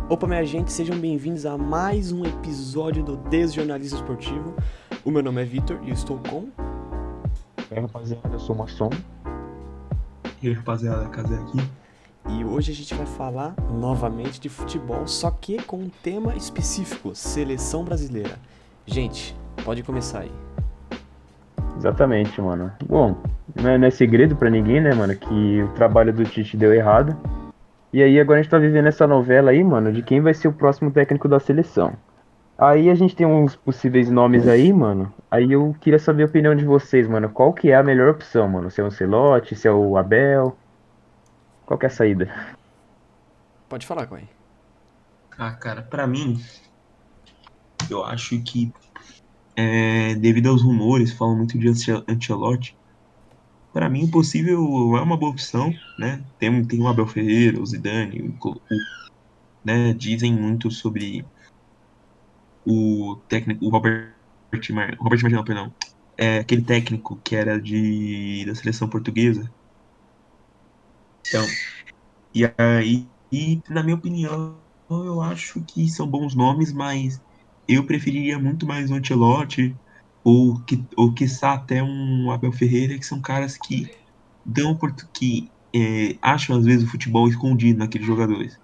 Opa, minha gente, sejam bem-vindos a mais um episódio do Desjornalismo Esportivo. O meu nome é Vitor e eu estou com... E aí, rapaziada, eu sou maçom. E aí, rapaziada, Casé aqui. E hoje a gente vai falar novamente de futebol, só que com um tema específico, seleção brasileira. Gente, pode começar aí. Exatamente, mano. Bom, não é segredo pra ninguém, né, mano, que o trabalho do Tite deu errado. E aí agora a gente tá vivendo essa novela aí, mano, de quem vai ser o próximo técnico da seleção. Aí a gente tem uns possíveis nomes aí, mano. Aí eu queria saber a opinião de vocês, mano. Qual que é a melhor opção, mano? Se é o Ancelotti, se é o Abel? Qual que é a saída? Pode falar, Coy. Cara, pra mim, eu acho que devido aos rumores, falam muito de Ancelotti. Pra mim, o possível é uma boa opção, né? Tem o Abel Ferreira, o Zidane, né? Dizem muito sobre o técnico, Robert Martins, não, perdão. Aquele técnico que era da seleção portuguesa. Então, na minha opinião, eu acho que são bons nomes, mas eu preferiria muito mais o Ancelotti ou quiçá até um Abel Ferreira, que são caras que acham às vezes o futebol escondido naqueles jogadores,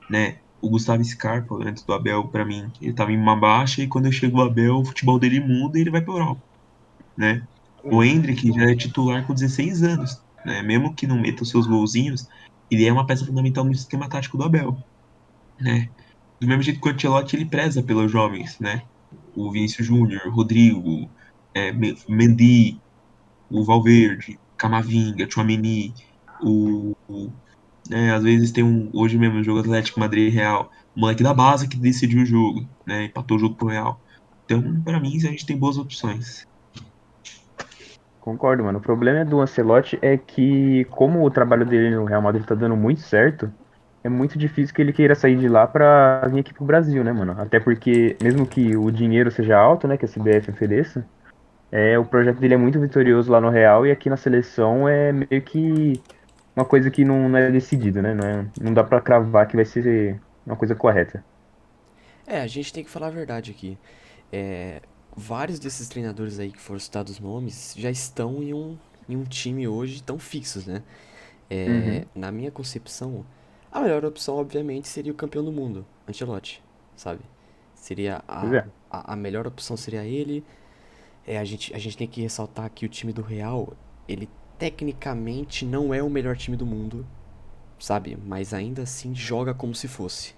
né? O Gustavo Scarpa, antes do Abel, pra mim, ele tava em uma baixa e quando chega o Abel, o futebol dele muda e ele vai pra Europa, né? O Endrick já é titular com 16 anos, né? Mesmo que não meta os seus golzinhos, ele é uma peça fundamental no sistema tático do Abel, né? Do mesmo jeito que o Ancelotti, ele preza pelos jovens, né? O Vinícius Júnior, Rodrigo, Mendy, o Valverde, Camavinga, Tchouaméni, às vezes tem hoje mesmo no jogo Atlético Madrid e Real, o moleque da base que decidiu o jogo, né? Empatou o jogo pro Real. Então, pra mim, a gente tem boas opções. Concordo, mano. O problema do Ancelotti é que, como o trabalho dele no Real Madrid tá dando muito certo, é muito difícil que ele queira sair de lá pra vir aqui pro Brasil, né, mano? Até porque, mesmo que o dinheiro seja alto, né, que a CBF ofereça, o projeto dele é muito vitorioso lá no Real e aqui na seleção é meio que uma coisa que não é decidida, né? Não dá pra cravar que vai ser uma coisa correta. A gente tem que falar a verdade aqui. É, vários desses treinadores aí que foram citados nomes já estão em um time hoje tão fixos, né? Uhum. Na minha concepção, a melhor opção, obviamente, seria o campeão do mundo, Ancelotti, sabe? Seria Pois é. a melhor opção seria ele. A gente tem que ressaltar que o time do Real, ele tecnicamente não é o melhor time do mundo, sabe? Mas ainda assim joga como se fosse.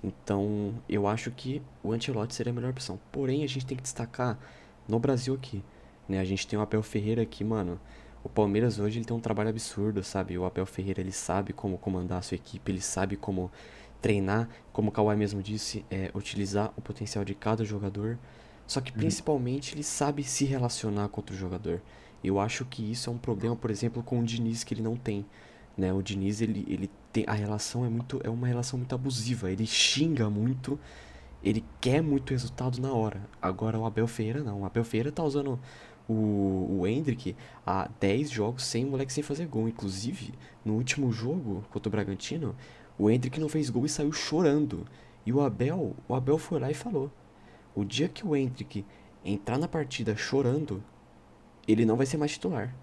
Então, eu acho que o Ancelotti seria a melhor opção. Porém, a gente tem que destacar no Brasil aqui, né? A gente tem o Abel Ferreira aqui, mano. O Palmeiras hoje ele tem um trabalho absurdo, sabe? O Abel Ferreira ele sabe como comandar a sua equipe, ele sabe como treinar, como o Kawhi mesmo disse, utilizar o potencial de cada jogador. Só que Uhum. principalmente ele sabe se relacionar com outro jogador. Eu acho que isso é um problema, por exemplo, com o Diniz que ele não tem, né? O Diniz ele tem a relação é uma relação muito abusiva, ele xinga muito, ele quer muito resultado na hora. Agora o Abel Ferreira não, o Abel Ferreira tá usando o Endrick há 10 jogos sem moleque sem fazer gol, inclusive no último jogo contra o Bragantino, o Endrick não fez gol e saiu chorando. E o Abel foi lá e falou: "O dia que o Endrick entrar na partida chorando, ele não vai ser mais titular."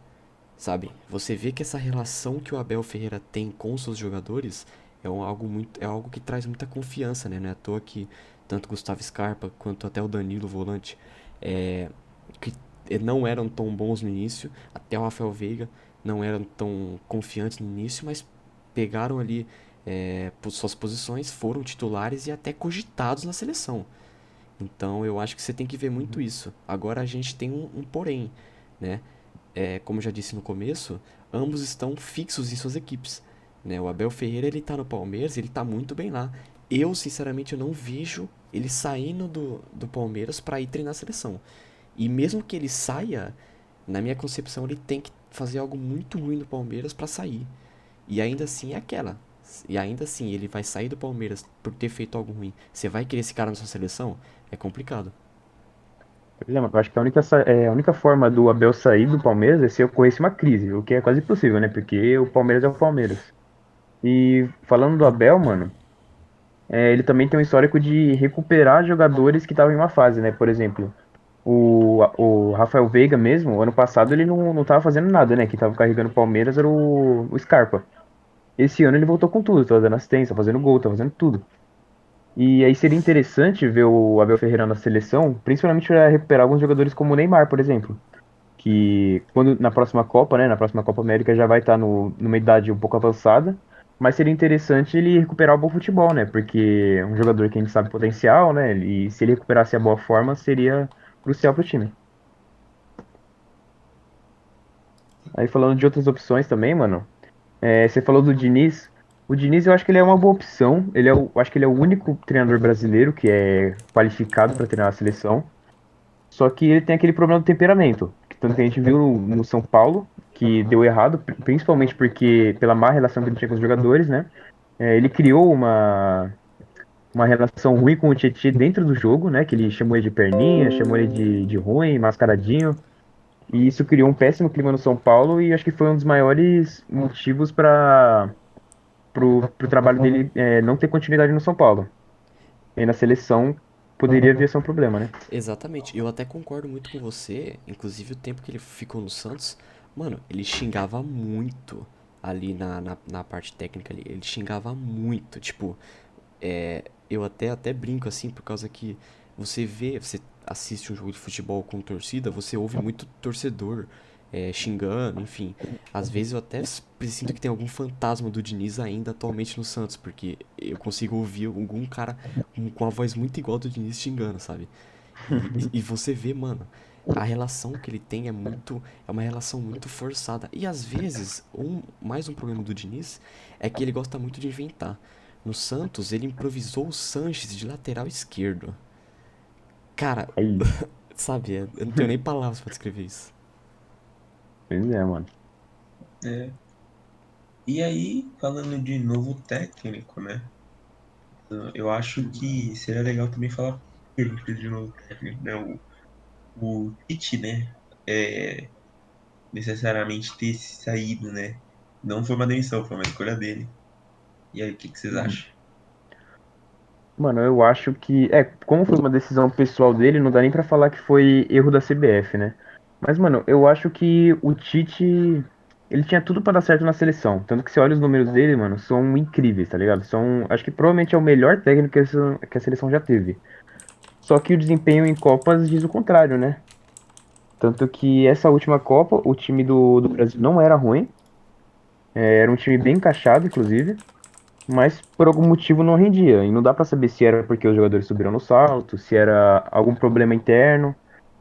Sabe? Você vê que essa relação que o Abel Ferreira tem com os seus jogadores é algo que traz muita confiança, né? Não é à toa que tanto Gustavo Scarpa quanto até o Danilo, volante, é, que não eram tão bons no início, até o Rafael Veiga não eram tão confiantes no início, mas pegaram ali por suas posições, foram titulares e até cogitados na seleção. Então eu acho que você tem que ver muito Uhum. isso. Agora a gente tem um porém, né? Como eu já disse no começo, ambos estão fixos em suas equipes, né? O Abel Ferreira ele tá no Palmeiras, ele tá muito bem lá. Eu, sinceramente, eu não vejo ele saindo do Palmeiras para ir treinar a seleção. E mesmo que ele saia, na minha concepção, ele tem que fazer algo muito ruim no Palmeiras para sair. E ainda assim é aquela. E ainda assim ele vai sair do Palmeiras por ter feito algo ruim. Você vai querer esse cara na sua seleção? É complicado. Pois é, mano, eu acho que a única forma do Abel sair do Palmeiras é se ocorresse uma crise, o que é quase impossível, né? Porque o Palmeiras é o Palmeiras. E falando do Abel, mano, ele também tem um histórico de recuperar jogadores que estavam em uma fase, né? Por exemplo, o Rafael Veiga mesmo, ano passado ele não tava fazendo nada, né? Quem tava carregando o Palmeiras era o Scarpa. Esse ano ele voltou com tudo, tá dando assistência, fazendo gol, tá fazendo tudo. E aí seria interessante ver o Abel Ferreira na seleção, principalmente para recuperar alguns jogadores como o Neymar, por exemplo, que quando na próxima Copa, né, na próxima Copa América já vai estar numa idade um pouco avançada, mas seria interessante ele recuperar o bom futebol, né? Porque é um jogador que a gente sabe o potencial, né? E se ele recuperasse a boa forma, seria crucial pro time. Aí falando de outras opções também, mano, você falou do Diniz. O Diniz eu acho que ele é uma boa opção. Eu acho que ele é o único treinador brasileiro que é qualificado para treinar a seleção. Só que ele tem aquele problema do temperamento. Tanto que a gente viu no São Paulo, que deu errado, principalmente porque pela má relação que ele tinha com os jogadores, né? Ele criou uma relação ruim com o Tietchan dentro do jogo, né? Que ele chamou ele de perninha, chamou ele de ruim, mascaradinho. E isso criou um péssimo clima no São Paulo e acho que foi um dos maiores motivos para pro trabalho dele não ter continuidade no São Paulo. E na seleção poderia vir a ser um problema, né? Exatamente, eu até concordo muito com você, inclusive o tempo que ele ficou no Santos, mano, ele xingava muito ali na parte técnica ali, ele xingava muito, tipo, eu até brinco assim, por causa que você assiste um jogo de futebol com torcida, você ouve muito torcedor xingando, enfim. Às vezes eu até sinto que tem algum fantasma do Diniz ainda atualmente no Santos, porque eu consigo ouvir algum cara com a voz muito igual do Diniz xingando, sabe? E você vê, mano, a relação que ele tem é uma relação muito forçada. E às vezes, mais um problema do Diniz é que ele gosta muito de inventar. No Santos, ele improvisou o Sanches de lateral esquerdo. Cara, Aí, sabe, eu não tenho nem palavras pra descrever isso. pois é, mano. É. E aí, falando de novo técnico, né? Eu acho que seria legal também falar de novo técnico, né? O Tite, né? É, necessariamente ter saído, né? Não foi uma demissão, foi uma escolha dele. E aí, o que que vocês Uhum. acham? Mano, eu acho que. Como foi uma decisão pessoal dele, não dá nem pra falar que foi erro da CBF, né? Mas, mano, eu acho que o Tite. Ele tinha tudo pra dar certo na seleção. Tanto que você olha os números dele, mano, são incríveis, tá ligado? Acho que provavelmente é o melhor técnico que a seleção já teve. Só que o desempenho em Copas diz o contrário, né? Tanto que essa última Copa, o time do Brasil não era ruim. Era um time bem encaixado, inclusive. Mas por algum motivo não rendia. E não dá pra saber se era porque os jogadores subiram no salto, se era algum problema interno,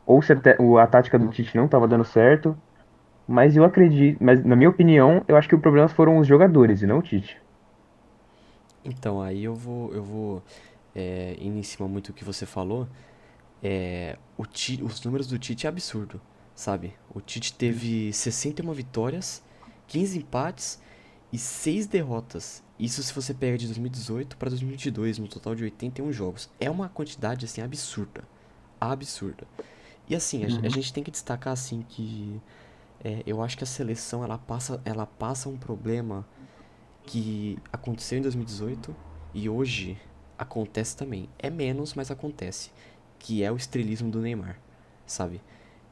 ou se a tática do Tite não estava dando certo. Mas eu acredito, mas na minha opinião, eu acho que o problema foram os jogadores e não o Tite. Então, aí eu vou indo em cima muito do que você falou. Os números do Tite é absurdo, sabe? O Tite teve 61 vitórias, 15 empates e 6 derrotas. Isso se você pega de 2018 para 2022, no total de 81 jogos. É uma quantidade assim absurda, absurda. E assim, a Uhum. gente tem que destacar assim que eu acho que a seleção ela passa um problema que aconteceu em 2018 e hoje acontece também. É menos, mas acontece. Que é o estrelismo do Neymar, sabe?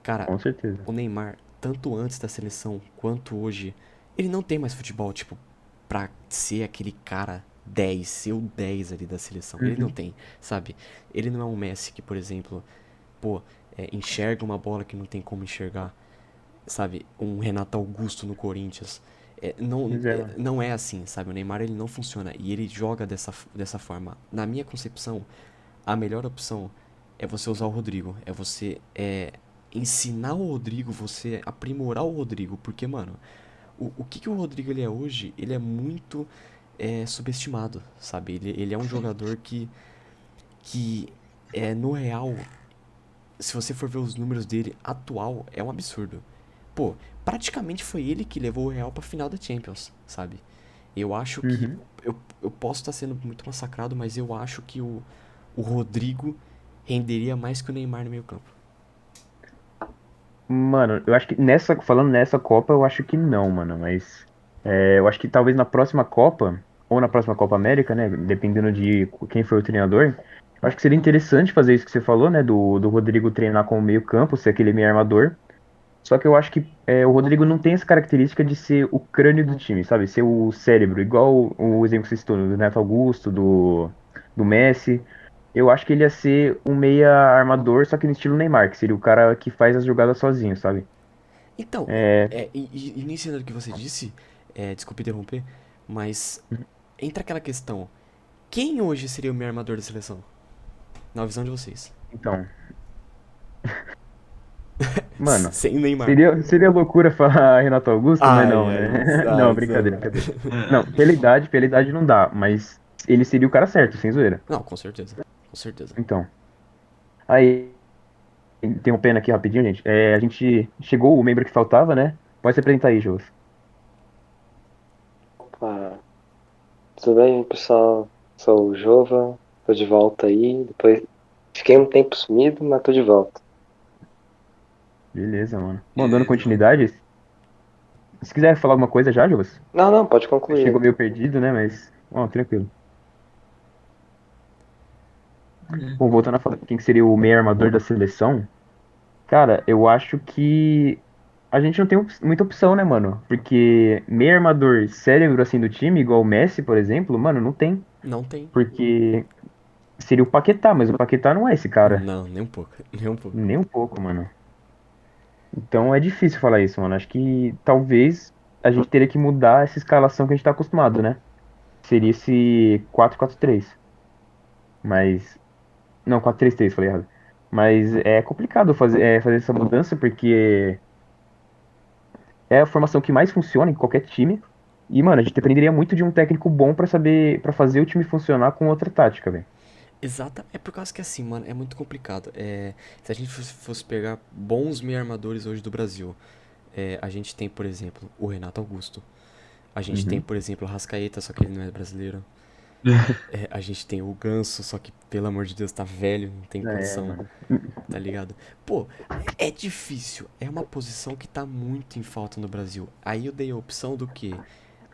Cara, Com certeza. o Neymar, tanto antes da seleção quanto hoje, ele não tem mais futebol, tipo, pra ser aquele cara 10 ser o 10 ali da seleção. Ele não Uhum. tem, sabe? Ele não é um Messi que, por exemplo, pô, enxerga uma bola que não tem como enxergar, sabe? Um Renato Augusto no Corinthians. Pois é, mano. Não é assim, sabe? O Neymar ele não funciona e ele joga dessa forma. Na minha concepção, a melhor opção é você usar o Rodrigo. É você ensinar o Rodrigo, você aprimorar o Rodrigo. Porque, mano, o que o Rodrigo ele é hoje, ele é muito subestimado, sabe? Ele é um jogador que no real, se você for ver os números dele atual, é um absurdo. Pô, praticamente foi ele que levou o Real pra final da Champions, sabe? Eu acho que. Uhum. Eu posso estar sendo muito massacrado, mas eu acho que o Rodrigo renderia mais que o Neymar no meio campo. Mano, eu acho que falando nessa Copa, eu acho que não, mano, mas Eu acho que talvez na próxima Copa, ou na próxima Copa América, né? Dependendo de quem foi o treinador, eu acho que seria interessante fazer isso que você falou, né? Do Rodrigo treinar como meio-campo, ser aquele meio armador. Só que eu acho que o Rodrigo não tem essa característica de ser o crânio do time, sabe? Ser o cérebro, igual o exemplo que você citou, do Neto Augusto, do Messi. Eu acho que ele ia ser um meia armador, só que no estilo Neymar, que seria o cara que faz as jogadas sozinho, sabe? Então, É, iniciando o que você disse, desculpe interromper, mas entra aquela questão: quem hoje seria o meu armador da seleção? Na visão de vocês. então, mano, Sem Neymar. seria loucura falar Renato Augusto, mas Ai, não, ai, né? Não, ai, brincadeira, brincadeira. Não, Ah, pela idade não dá, mas ele seria o cara certo, sem zoeira. não, com certeza. Com certeza. Então, aí, tem um pena aqui rapidinho, gente. A gente chegou o membro que faltava, né? Pode se apresentar aí, Jô. Ah, tudo bem, pessoal? Sou o Jova, tô de volta aí. Depois fiquei um tempo sumido, mas tô de volta. Beleza, mano. Bom, dando beleza, mano. continuidade, se quiser falar alguma coisa já, Jô. Não, não, pode concluir Chegou aí. meio perdido, né? Mas, ó, tranquilo. É. Bom, voltando a falar quem que seria o meio armador da seleção, cara, eu acho que a gente não tem muita opção, né, mano? Porque meio armador cérebro assim do time, igual o Messi, por exemplo, mano, não tem. Não tem. Porque seria o Paquetá, mas o Paquetá não é esse cara. Não, nem um pouco. Nem um pouco. Nem um pouco, mano. Então é difícil falar isso, mano. Acho que talvez a gente teria que mudar essa escalação que a gente tá acostumado, né? Seria esse 4-4-3. Mas. Não, 4-3-3, falei errado. Mas é complicado fazer essa mudança porque é a formação que mais funciona em qualquer time. E, mano, a gente dependeria muito de um técnico bom pra saber, para fazer o time funcionar com outra tática, velho. Exata, é por causa que assim, mano, é muito complicado. Se a gente fosse pegar bons meio armadores hoje do Brasil, a gente tem, por exemplo, o Renato Augusto. A gente tem, Uhum. por exemplo, o Rascaeta, só que ele não é brasileiro. A gente tem o Ganso, só que, pelo amor de Deus, tá velho, não tem É, condição, mano. tá ligado? Pô, é difícil. É uma posição que tá muito em falta no Brasil. Aí eu dei a opção do quê?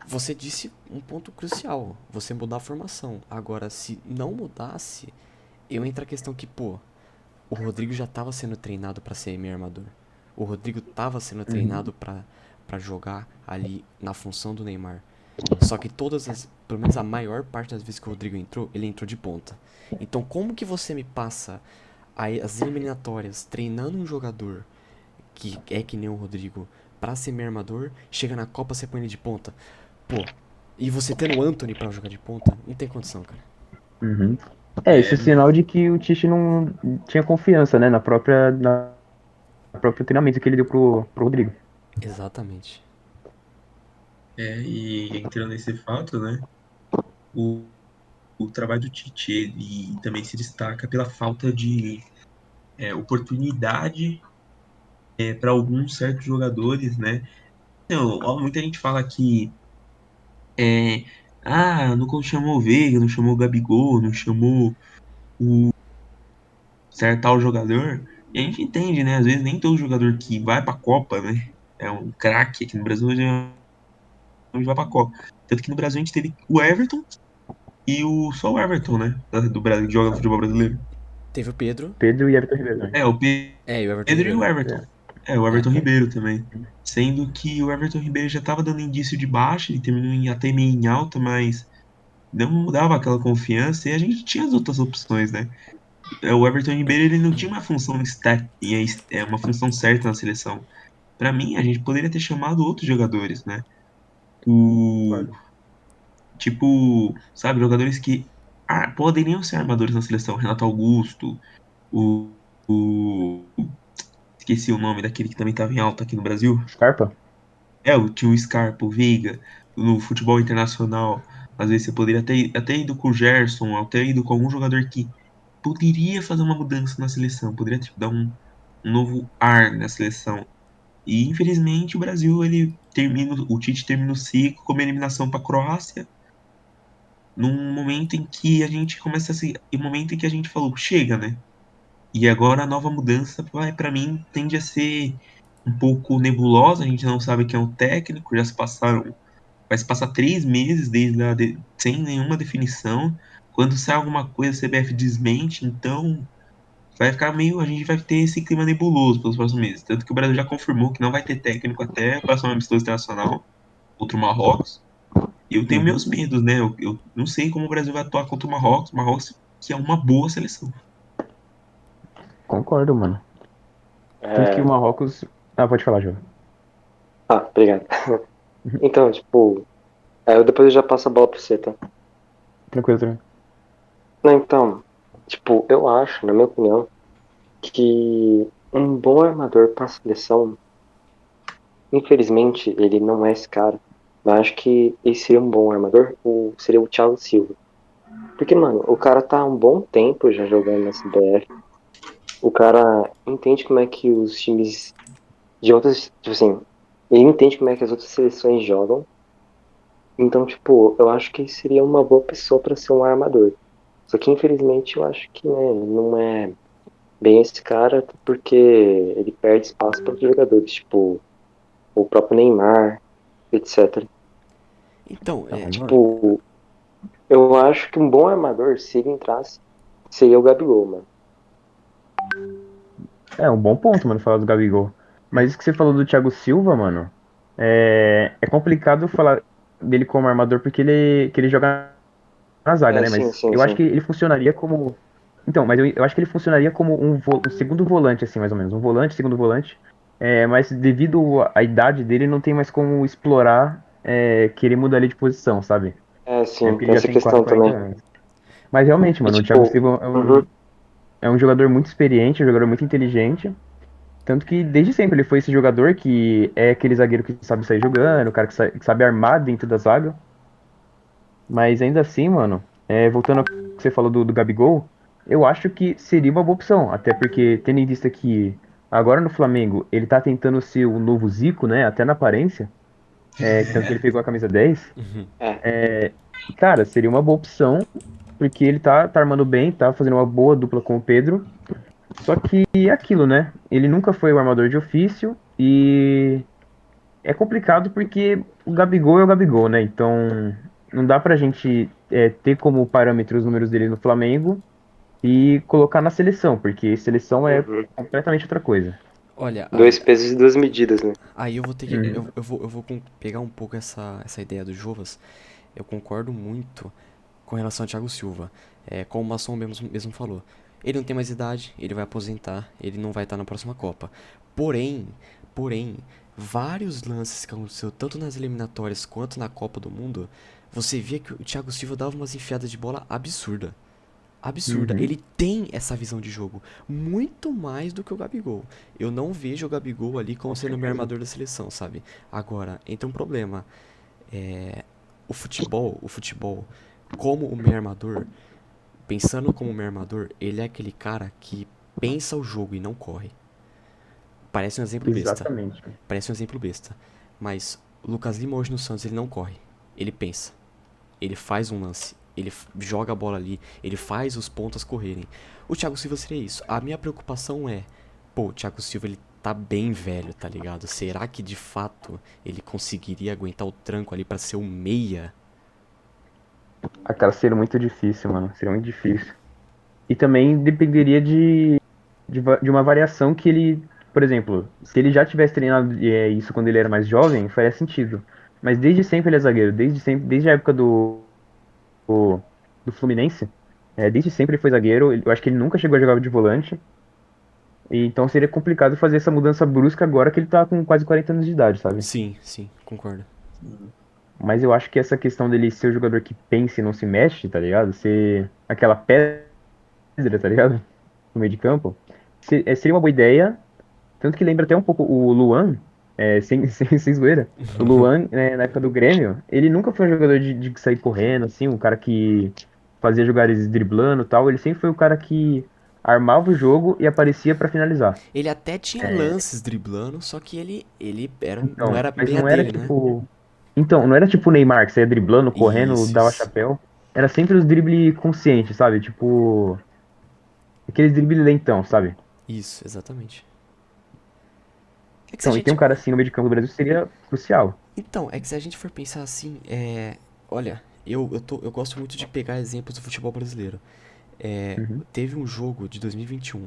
Você disse um ponto crucial, você mudar a formação. Agora, se não mudasse, eu entro a questão que, pô, o Rodrigo já tava sendo treinado pra ser meio armador. O Rodrigo tava sendo Uhum. treinado pra jogar ali na função do Neymar. Só que pelo menos a maior parte das vezes que o Rodrigo entrou, ele entrou de ponta. Então, como que você me passa as eliminatórias treinando um jogador que é que nem o Rodrigo pra ser meio armador, chega na Copa você põe ele de ponta? Pô, e você tendo o Anthony pra jogar de ponta, não tem condição, cara. Uhum. Isso É, é sinal de que o Tite não tinha confiança, né, na próprio treinamento que ele deu pro Rodrigo. Exatamente. e entrando nesse fato, né? O, o trabalho do Tite, ele também se destaca pela falta de oportunidade para alguns certos jogadores, né? Então, ó, muita gente fala que é, não chamou o Veiga, não chamou o Gabigol, não chamou certo tal jogador. E a gente entende, né? Às vezes nem todo jogador que vai pra Copa, né? É um craque aqui no Brasil, hoje vai pra Copa. Tanto que no Brasil a gente teve o Everton e só o Everton, né? Do Brasil, que joga no futebol brasileiro. Teve o Pedro, Pedro e Everton Ribeiro, né? O e o Everton Pedro e o Ribeiro. Everton. É. O É. Everton Ribeiro também. Sendo que o Everton Ribeiro já tava dando indício de baixa, ele terminou até meio em alta, mas não dava aquela confiança e a gente tinha as outras opções, né? O Everton Ribeiro ele não tinha uma função uma função certa na seleção. Pra mim, a gente poderia ter chamado outros jogadores, né? O Concordo. tipo, sabe, jogadores que poderiam ser armadores na seleção. Renato Augusto, o, o esqueci o nome daquele que também estava em alta aqui no Brasil. Scarpa? Tinha o Scarpa, o Veiga, no futebol internacional. Às vezes você poderia até ido com o Gerson, até ido com algum jogador que poderia fazer uma mudança na seleção, poderia tipo, dar um novo ar na seleção. E infelizmente o Brasil o Tite termina o ciclo com uma eliminação para a Croácia, num momento em que a gente começa a se, em um momento em que a gente falou, chega, né? E agora a nova mudança, para mim, tende a ser um pouco nebulosa, a gente não sabe quem é o técnico, já se passaram Vai se passar 3 meses sem nenhuma definição. Quando sai alguma coisa, a CBF desmente, então vai ficar meio. A gente vai ter esse clima nebuloso pelos próximos meses. Tanto que o Brasil já confirmou que não vai ter técnico até o próximo amistoso internacional contra o Marrocos. E eu tenho Uhum. meus medos, né? Eu não sei como o Brasil vai atuar contra o Marrocos. O Marrocos, que é uma boa seleção. Concordo, mano. Tanto que o É... Marrocos. Ah, pode falar, João. Ah, obrigado. Então, tipo, depois eu já passo a bola pra você, tá? Tranquilo também. Não, então, tipo, eu acho, na minha opinião, que um bom armador pra seleção, infelizmente, ele não é esse cara. Mas acho que esse seria um bom armador, seria o Thiago Silva. Porque, mano, o cara tá há um bom tempo já jogando na CBF. O cara entende como é que os times de outras, tipo assim, ele entende como é que as outras seleções jogam. Então, tipo, eu acho que ele seria uma boa pessoa pra ser um armador. Só que, infelizmente, eu acho que, né, não é bem esse cara, porque ele perde espaço para outros jogadores, tipo, o próprio Neymar, etc. Então, Não, concordo. Tipo, eu acho que um bom armador, se ele entrasse, seria o Gabigol, mano. É um bom ponto, mano, falar do Gabigol. Mas isso que você falou do Thiago Silva, mano, é complicado falar dele como armador porque ele joga na zaga, É, né? sim, Mas sim, eu acho sim. que ele funcionaria como. Então, mas eu acho que ele funcionaria como um segundo volante, assim, mais ou menos. Um volante, segundo volante. Mas devido à idade dele, não tem mais como explorar querer mudar ele de posição, sabe? É, sim, Porque ele tem já essa tem quase questão 40 também. anos. Mas realmente, E, mano, o Thiago tipo, Silva uhum, é um jogador muito experiente, um jogador muito inteligente. Tanto que desde sempre ele foi esse jogador que é aquele zagueiro que sabe sair jogando, o cara que sabe armar dentro da zaga. Mas ainda assim, mano, voltando ao que você falou do Gabigol, eu acho que seria uma boa opção. Até porque, tendo em vista que agora no Flamengo ele tá tentando ser o novo Zico, né? Até na aparência. Tanto que ele pegou a camisa 10. é, Cara, seria uma boa opção, porque ele tá armando bem, tá fazendo uma boa dupla com o Pedro. Só que é aquilo, né? Ele nunca foi o armador de ofício e é complicado porque o Gabigol é o Gabigol, né? Então não dá pra gente ter como parâmetro os números dele no Flamengo e colocar na seleção, porque seleção é uhum. completamente outra coisa. olha, Dois pesos e duas medidas, né? aí eu vou ter que. Uhum. Eu vou pegar um pouco essa ideia do Jovas. Eu concordo muito com relação ao Thiago Silva. Como o Masson mesmo falou. Ele não tem mais idade, ele vai aposentar, ele não vai estar na próxima Copa. Porém, porém, vários lances que aconteceu tanto nas eliminatórias quanto na Copa do Mundo, você via que o Thiago Silva dava umas enfiadas de bola absurda. Absurda. Uhum. Ele tem essa visão de jogo muito mais do que o Gabigol. Eu não vejo o Gabigol ali como Com sendo o meu certeza. armador da seleção, sabe? Agora, entra um problema. O futebol, como o meu armador, pensando como o meu armador, ele é aquele cara que pensa o jogo e não corre. Parece um exemplo besta. Exatamente. Parece um exemplo besta. Mas o Lucas Lima hoje no Santos, ele não corre. Ele pensa. Ele faz um lance. Ele joga a bola ali. Ele faz os pontas correrem. O Thiago Silva seria isso. A minha preocupação é... Pô, o Thiago Silva, ele tá bem velho, tá ligado? Será que de fato ele conseguiria aguentar o tranco ali pra ser o meia? A cara seria muito difícil, mano. Seria muito difícil. E também dependeria de uma variação que ele, por exemplo, se ele já tivesse treinado isso quando ele era mais jovem, faria sentido. Mas desde sempre ele é zagueiro, desde sempre, desde a época do Fluminense, desde sempre ele foi zagueiro. Eu acho que ele nunca chegou a jogar de volante. E então seria complicado fazer essa mudança brusca agora que ele tá com quase 40 anos de idade, sabe? Sim, sim, concordo. Mas eu acho que essa questão dele ser o jogador que pensa e não se mexe, tá ligado? Ser aquela pedra, tá ligado? No meio de campo. Seria uma boa ideia. Tanto que lembra até um pouco o Luan, sem zoeira. O Luan, né, na época do Grêmio, ele nunca foi um jogador de sair correndo, assim, um cara que fazia jogadas driblando e tal. Ele sempre foi o cara que armava o jogo e aparecia pra finalizar. Ele até tinha lances driblando, só que não Então, era mas bem a não era dele, né? tipo. Então, não era tipo o Neymar, que saía driblando, correndo, Isso, dava isso. chapéu. Era sempre os drible conscientes, sabe? Tipo. Aqueles drible lentão, sabe? Isso, exatamente. É que se a Então, e tem um gente. cara assim no meio de campo do Brasil seria crucial. Então, é que se a gente for pensar assim, olha, eu gosto muito de pegar exemplos do futebol brasileiro. Uhum. Teve um jogo de 2021,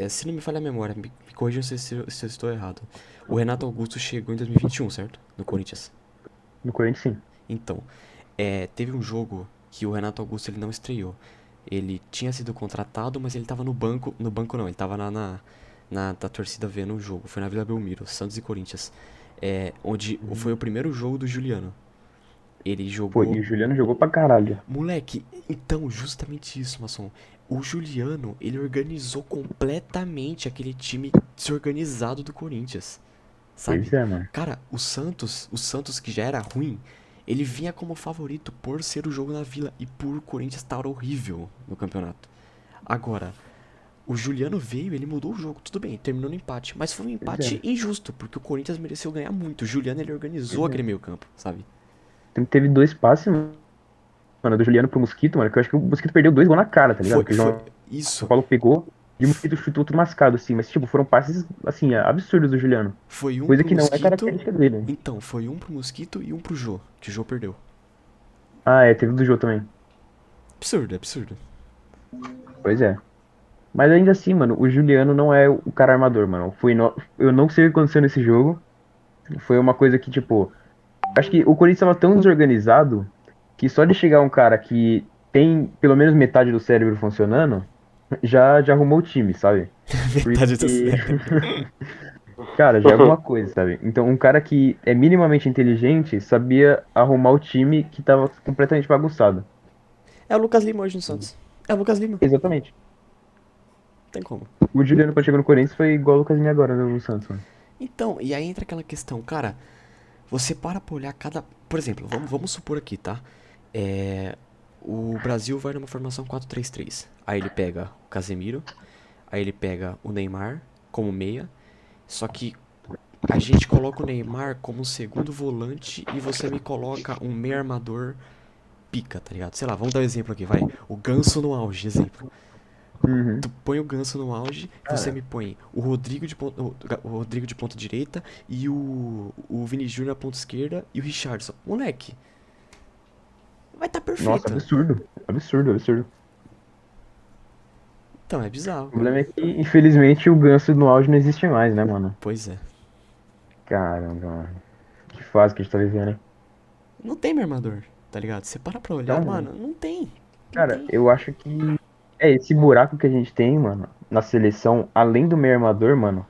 se não me falha a memória, me corrija se eu estou errado. O Renato Augusto chegou em 2021, certo? No Corinthians. No Corinthians, sim. Então, teve um jogo que o Renato Augusto ele não estreou. Ele tinha sido contratado, mas ele tava no banco. No banco não, ele tava da torcida vendo o jogo. Foi na Vila Belmiro, Santos e Corinthians. Onde foi o primeiro jogo do Juliano. Ele Foi, jogou. e o Juliano jogou pra caralho. Moleque, então, justamente isso, maçom. O Juliano, ele organizou completamente aquele time desorganizado do Corinthians. Pois Sabe? é, mano. Cara, o Santos que já era ruim, ele vinha como favorito por ser o jogo na Vila e por o Corinthians estar horrível no campeonato. Agora, o Juliano veio, ele mudou o jogo, tudo bem, terminou no empate, mas foi um Pois é, empate injusto, porque o Corinthians mereceu ganhar muito. O Juliano ele organizou pois aquele é. meio-campo, sabe? Teve dois passes, mano, do Juliano pro Mosquito, mano, que eu acho que o Mosquito perdeu dois gols na cara, tá ligado? Que o Foi João isso. Paulo pegou e o Mosquito chutou tudo mascado, assim. Mas, tipo, foram passes, assim, absurdos do Juliano. Foi um Coisa pro que não é Mosquito. característica dele, né? Então, foi um pro Mosquito e um pro Jô, que o Jô perdeu. Ah, é, teve do Jô também. Absurdo, absurdo. Pois é. Mas ainda assim, mano, o Juliano não é o cara armador, mano. Eu não sei o que aconteceu nesse jogo. Foi uma coisa que, tipo, acho que o Corinthians tava tão desorganizado que só de chegar um cara que tem pelo menos metade do cérebro funcionando, já arrumou o time, sabe? Metade do Porque, cérebro. cara, já é alguma coisa, sabe? Então, um cara que é minimamente inteligente sabia arrumar o time que tava completamente bagunçado. É o Lucas Lima hoje no Santos. É o Lucas Lima. Exatamente. Não tem como. O Juliano, quando chegou no Corinthians, foi igual o Lucas Lima agora no Santos, mano. Então, e aí entra aquela questão, cara. Você pra olhar cada. Por exemplo, vamos supor aqui, tá? O Brasil vai numa formação 4-3-3. Aí ele pega o Casemiro. Aí ele pega o Neymar como meia. Só que a gente coloca o Neymar como segundo volante e você me coloca um meia armador pica, tá ligado? Sei lá, vamos dar um exemplo aqui, vai. O Ganso no auge, exemplo. Uhum. Tu põe o Ganso no auge, você Cara, me põe o Rodrigo de ponta direita e o Vini Júnior na ponta esquerda e o Richardson. Moleque, vai tá nossa, perfeito. absurdo. Absurdo, absurdo. Então, é O bizarro. problema é que, infelizmente, o Ganso no auge não existe mais, né, mano? Pois é. Caramba, mano. Que fase que a gente tá vivendo, hein? Não tem meu armador, tá ligado? Você para olhar, Então, mano, mano, não tem. Não cara, tem. eu acho que esse buraco que a gente tem, mano, na seleção, além do meio armador, mano,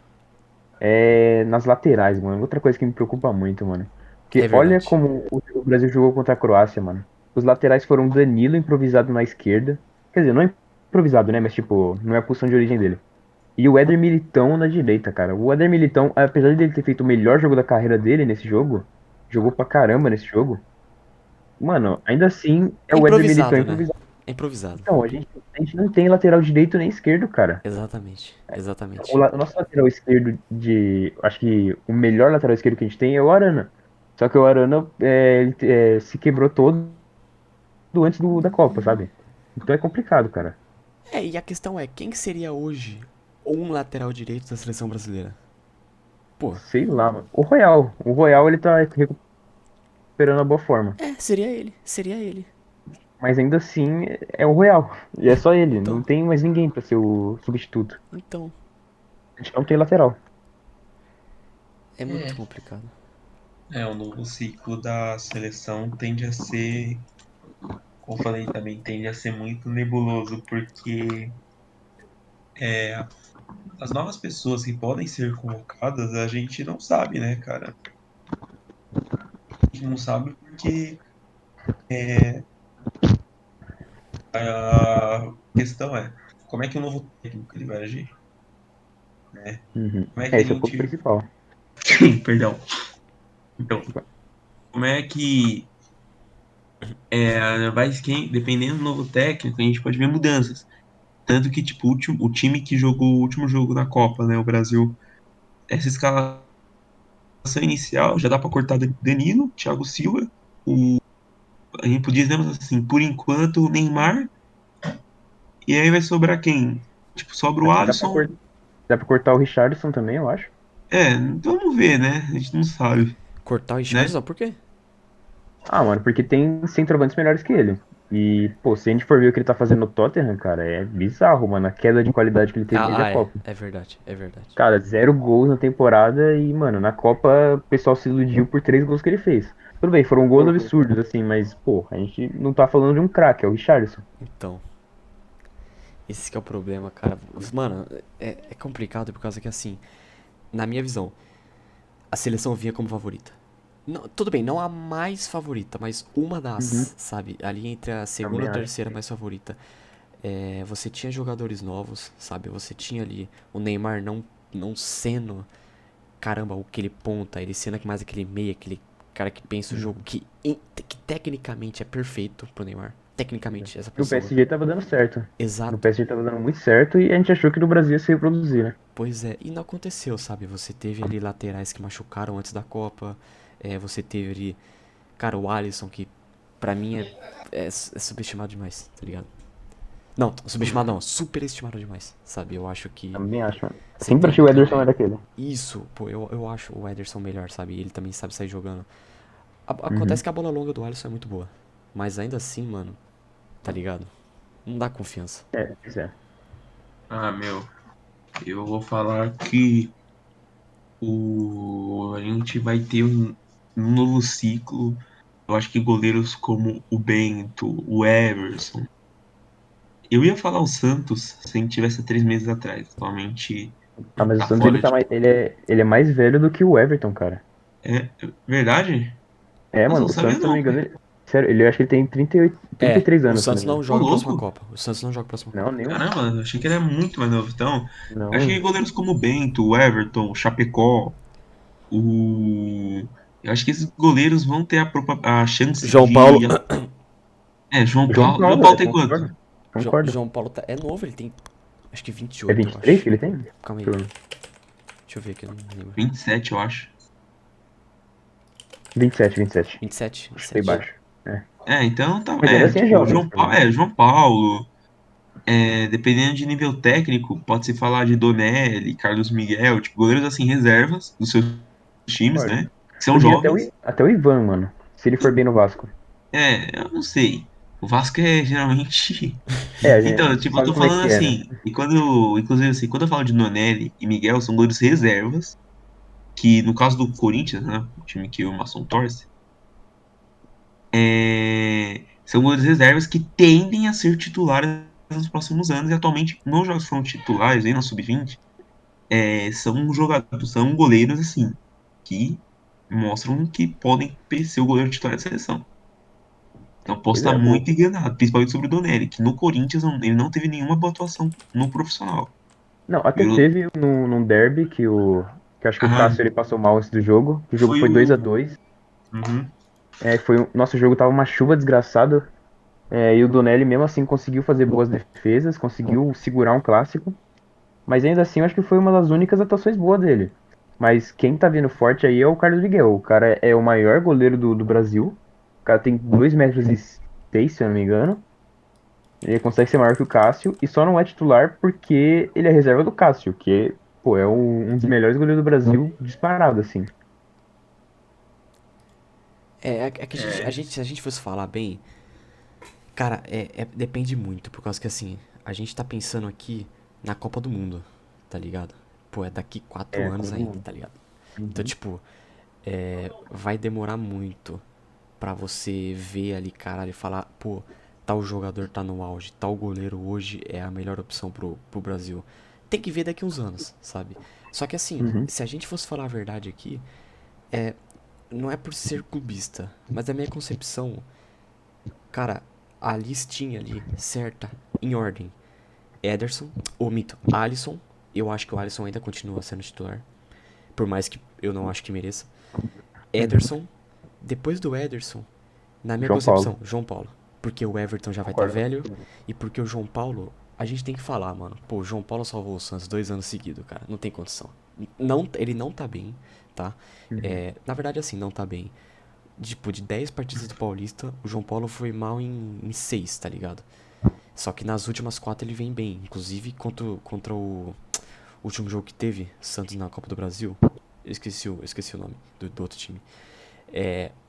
é nas laterais, mano. Outra coisa que me preocupa muito, mano. É Porque olha verdade. como o Brasil jogou contra a Croácia, mano. Os laterais foram Danilo improvisado na esquerda. Quer dizer, não improvisado, né? Mas, tipo, não é a posição de origem dele. E o Éder Militão na direita, cara. O Éder Militão, apesar de ele ter feito o melhor jogo da carreira dele nesse jogo, jogou pra caramba nesse jogo. Mano, ainda assim é É o Éder Militão improvisado, né? improvisado. É improvisado. Então, a gente não tem lateral direito nem esquerdo, cara. Exatamente. O, Exatamente. o nosso lateral esquerdo acho que o melhor lateral esquerdo que a gente tem é o Arana. Só que o Arana se quebrou todo antes da Copa, sabe? Então é complicado, cara. E a questão é, quem que seria hoje um lateral direito da seleção brasileira? Pô, Sei lá, mano. O Royal ele tá recuperando a boa forma. seria ele. Seria ele. Mas ainda assim é o Royal. E é só ele. Então, Não tem mais ninguém pra ser o substituto. então. A gente não tem lateral. É muito É, complicado. o novo ciclo da seleção tende a ser, como eu falei também, tende a ser muito nebuloso, porque as novas pessoas que podem ser convocadas, a gente não sabe, né, cara? A gente não sabe porque a questão é como é que o novo técnico ele vai agir, né? Uhum. Como é que a Esse é o ponto gente. principal. Perdão. Então, como é que quem, dependendo do novo técnico, a gente pode ver mudanças. Tanto que, tipo, o time que jogou o último jogo da Copa, né, o Brasil, essa escalação inicial já dá pra cortar Danilo, Thiago Silva, a gente podia dizer assim, por enquanto, o Neymar, e aí vai sobrar quem? Tipo, sobra o Acho que dá pra, Alisson. dá pra cortar o Richarlison também, eu acho. Vamos ver, né? A gente não sabe. Cortar o né? Richarlison, por quê? Ah, mano, porque tem centroavantes melhores que ele. E, pô, se a gente for ver o que ele tá fazendo no Tottenham, cara, é bizarro, mano, a queda de qualidade que ele teve desde a É. Copa. É verdade, é verdade. Cara, 0 gols na temporada e, mano, na Copa o pessoal se iludiu por 3 gols que ele fez. Tudo bem, foram gols absurdos, assim, mas, pô, a gente não tá falando de um craque, é o Richarlison. Então, esse que é o problema, cara. Mano, é complicado por causa que, assim, na minha visão, a seleção vinha como favorita. Tudo bem, não a mais favorita, mas uma Uhum, das, sabe? Ali entre a segunda também ou acho. terceira mais favorita. Você tinha jogadores novos, sabe? Você tinha ali o Neymar não sendo, caramba, aquele ponta, ele sendo mais aquele meia, aquele cara que pensa o jogo, que tecnicamente é perfeito pro Neymar. Tecnicamente, essa E o pessoa. PSG tava dando certo. No Exato. PSG tava dando muito certo e a gente achou que no Brasil ia se reproduzir, né? Pois é, e não aconteceu, sabe? Você teve ali laterais que machucaram antes da Copa. Você teve ali, cara, o Alisson, que pra mim é subestimado demais, tá ligado? Não, subestimado não, superestimado demais, sabe? Eu acho que Também acho, mano. Eu você sempre tem achei o Ederson Também. era aquele. isso, pô, eu acho o Ederson melhor, sabe? Ele também sabe sair jogando. Acontece Uhum. que a bola longa do Alisson é muito boa, mas ainda assim, mano, tá ligado? Não dá confiança. É, pois é. Ah, meu, eu vou falar que a gente vai ter um novo ciclo. Eu acho que goleiros como o Bento, o Everson. Eu ia falar o Santos se a gente tivesse há 3 meses atrás. Atualmente Ah, mas o tá Santos ele fora tá de. mais, ele é mais velho do que o Everton, cara. É verdade? É, Nossa, mano, não o sabia Santos, se eu não não, me engano, velho. sério, ele eu acho que ele tem 38, três O anos, se eu não Santos me engano. não Ô, joga a próxima louco. Copa. O Santos não joga a próxima Não, Copa. nenhum. Caramba, eu achei que ele era muito mais novo. Então, acho que Não. goleiros como o Bento, o Everton, o Chapecó, o. Eu acho que esses goleiros vão ter a chance João Paulo. de. É, João João Paulo. João Paulo, Paulo eu tem quanto? concordo. Concordo. João Paulo é novo, ele tem acho que É 28, eu 23 acho. que ele tem? Calma aí. Deixa eu ver. Deixa eu ver aqui, eu não lembro. 27, eu acho. 27, 27. 27? Chutei 27. baixo. É. É, então tá. Mas ainda assim é Tipo, jovem também. João Paulo. Dependendo de nível técnico, pode-se falar de Donelli, Carlos Miguel, tipo, goleiros assim, reservas dos seus times, Concordo. né? Que são Podia ir até jovens. até o Ivan, mano. Se ele for bem no Vasco. Eu não sei. O Vasco é geralmente. É, a Então, gente tipo, eu sabe tô como é falando que é, né? assim, inclusive assim, quando eu falo de Donelli e Miguel, são goleiros reservas, que no caso do Corinthians, né, o time que o Maçom torce, são goleiros reservas que tendem a ser titulares nos próximos anos, e atualmente nos jogos que foram titulares aí na Sub-20, são jogadores, são goleiros assim, que mostram que podem ser o goleiro titular da seleção. Então posso Pois estar é, muito enganado, principalmente sobre o Donelli, que no Corinthians ele não teve nenhuma boa atuação no profissional. não, até Virou- teve num derby que acho que o Ah, Cássio ele passou mal antes do jogo. Que o jogo foi foi o. 2-2. Uhum. Nosso jogo tava uma chuva desgraçada. E o Donelli mesmo assim conseguiu fazer boas defesas, conseguiu segurar um clássico. Mas ainda assim eu acho que foi uma das únicas atuações boas dele. Mas quem tá vindo forte aí é o Carlos Miguel. O cara é o maior goleiro do Brasil. O cara tem 2,6 metros, se eu não me engano. Ele consegue ser maior que o Cássio e só não é titular porque ele é reserva do Cássio, que, pô, é um dos melhores goleiros do Brasil disparado, assim. É que É, se a gente fosse falar bem, cara, depende muito, por causa que assim, a gente tá pensando aqui na Copa do Mundo, tá ligado? Pô, é daqui 4 anos Copa do ainda, Mundo. tá ligado? Então, Uhum. tipo, vai demorar muito pra você ver ali, caralho, e falar, pô, tal jogador tá no auge, tal goleiro hoje é a melhor opção pro Brasil. Tem que ver daqui uns anos, sabe? Só que assim, Uhum. se a gente fosse falar a verdade aqui, não é por ser clubista, mas a minha concepção, cara, a listinha ali, certa, em ordem. Ederson, ou mito, Alisson, eu acho que o Alisson ainda continua sendo titular, por mais que eu não acho que mereça. Uhum. Ederson, depois do Ederson, na minha João Paulo, concepção, João Paulo. Porque o Everton já vai estar concordo. velho. E porque o João Paulo, a gente tem que falar, mano. Pô, o João Paulo salvou o Santos 2 anos seguidos, cara. Não tem condição. Não, ele não tá bem, tá? Uhum. Na verdade, assim, não tá bem. Tipo, de 10 partidas do Paulista, o João Paulo foi mal em 6, tá ligado? Só que nas últimas 4 ele vem bem. Inclusive contra o último jogo que teve, Santos na Copa do Brasil. Eu esqueci o nome do outro time.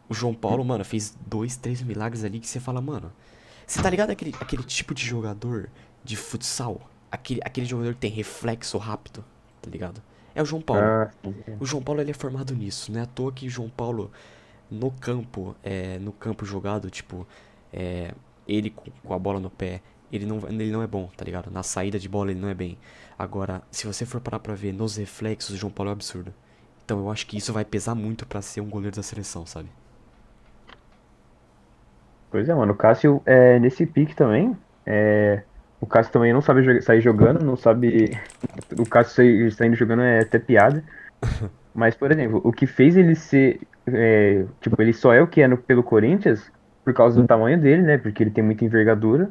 O João Paulo, mano, fez 2, 3 milagres ali que você fala, mano. Você tá ligado aquele tipo de jogador de futsal? Aquele jogador que tem reflexo rápido, tá ligado? É o João Paulo. Ah, sim. O João Paulo ele é formado nisso, não é à toa que o João Paulo no campo jogado, tipo, é, ele com a bola no pé, ele não é bom, tá ligado? Na saída de bola ele não é bem. Agora, se você for parar pra ver nos reflexos, o João Paulo é um absurdo. Então eu acho que isso vai pesar muito pra ser um goleiro da seleção, sabe? Pois é, mano. O Cássio, nesse pique também, o Cássio também não sabe sair jogando, não sabe. O Cássio saindo jogando é até piada. Mas, por exemplo, o que fez ele ser. Tipo, ele só é o que é pelo Corinthians por causa do tamanho dele, né? Porque ele tem muita envergadura.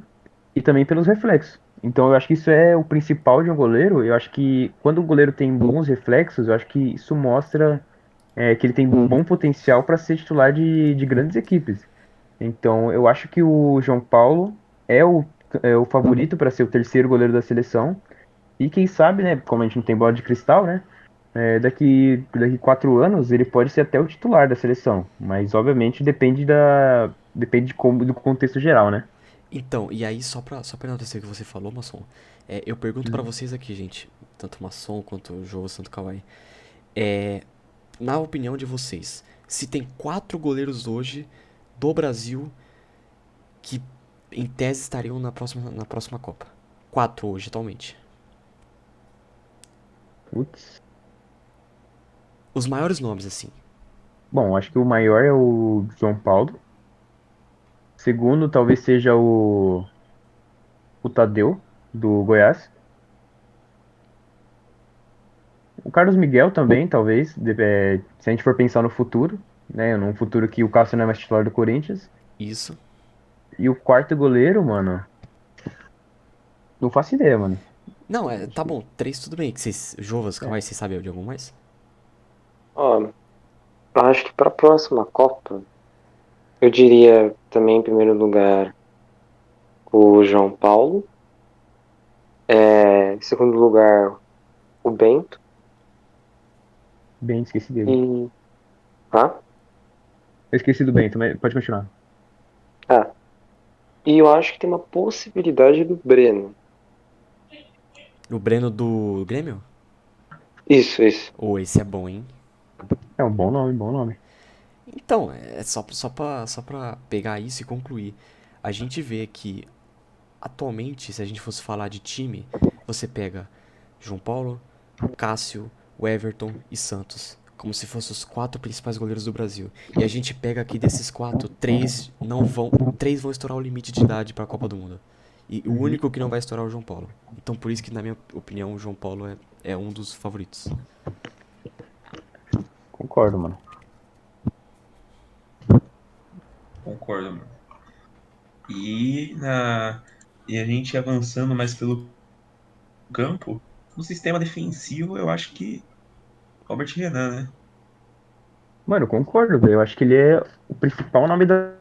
E também pelos reflexos. Então eu acho que isso é o principal de um goleiro. Eu acho que quando o goleiro tem bons reflexos, eu acho que isso mostra que ele tem um bom potencial para ser titular de grandes equipes. Então eu acho que o João Paulo é o, é o favorito para ser o terceiro goleiro da seleção. E quem sabe, né? Como a gente não tem bola de cristal, né? Daqui 4 anos ele pode ser até o titular da seleção. Mas obviamente depende de como, do contexto geral, né? Então, e aí, só pra enaltecer o que você falou, Masson, eu pergunto pra vocês aqui, gente, tanto o Masson quanto o João Santo Kawai, na opinião de vocês, se tem 4 goleiros hoje do Brasil que em tese estariam na próxima Copa. 4 hoje, atualmente. Putz. Os maiores nomes, assim. Bom, acho que o maior é o João Paulo. Segundo, talvez seja o Tadeu, do Goiás. O Carlos Miguel também, talvez, se a gente for pensar no futuro, né? Num futuro que o Cássio não é mais titular do Corinthians. Isso. E o quarto goleiro, mano, não faço ideia, mano. Não, Acho tá que- bom, 3 tudo bem. Que vocês, Jovas, É, Kawai, vocês sabem de algum mais? Ó, eu acho que para a próxima Copa, eu diria também em primeiro lugar o João Paulo, em segundo lugar o Bento bem, esqueci dele. e. Ah? Eu esqueci do Bento, mas pode continuar. Ah, e eu acho que tem uma possibilidade do Breno. O Breno do Grêmio? Isso, isso. Esse é bom, hein? É um bom nome, bom nome. Então, é só pra pegar isso e concluir. A gente vê que, atualmente, se a gente fosse falar de time, você pega João Paulo, Cássio, o Everton e Santos, como se fossem os 4 principais goleiros do Brasil. E a gente pega aqui desses 4, 3 vão estourar o limite de idade para a Copa do Mundo. E o Uhum. único que não vai estourar é o João Paulo. Então, por isso que, na minha opinião, o João Paulo é um dos favoritos. Concordo, mano. Concordo, mano. E, e a gente avançando mais pelo campo, no sistema defensivo, eu acho que Robert Renan, né? Mano, concordo, velho. Eu acho que ele é o principal nome da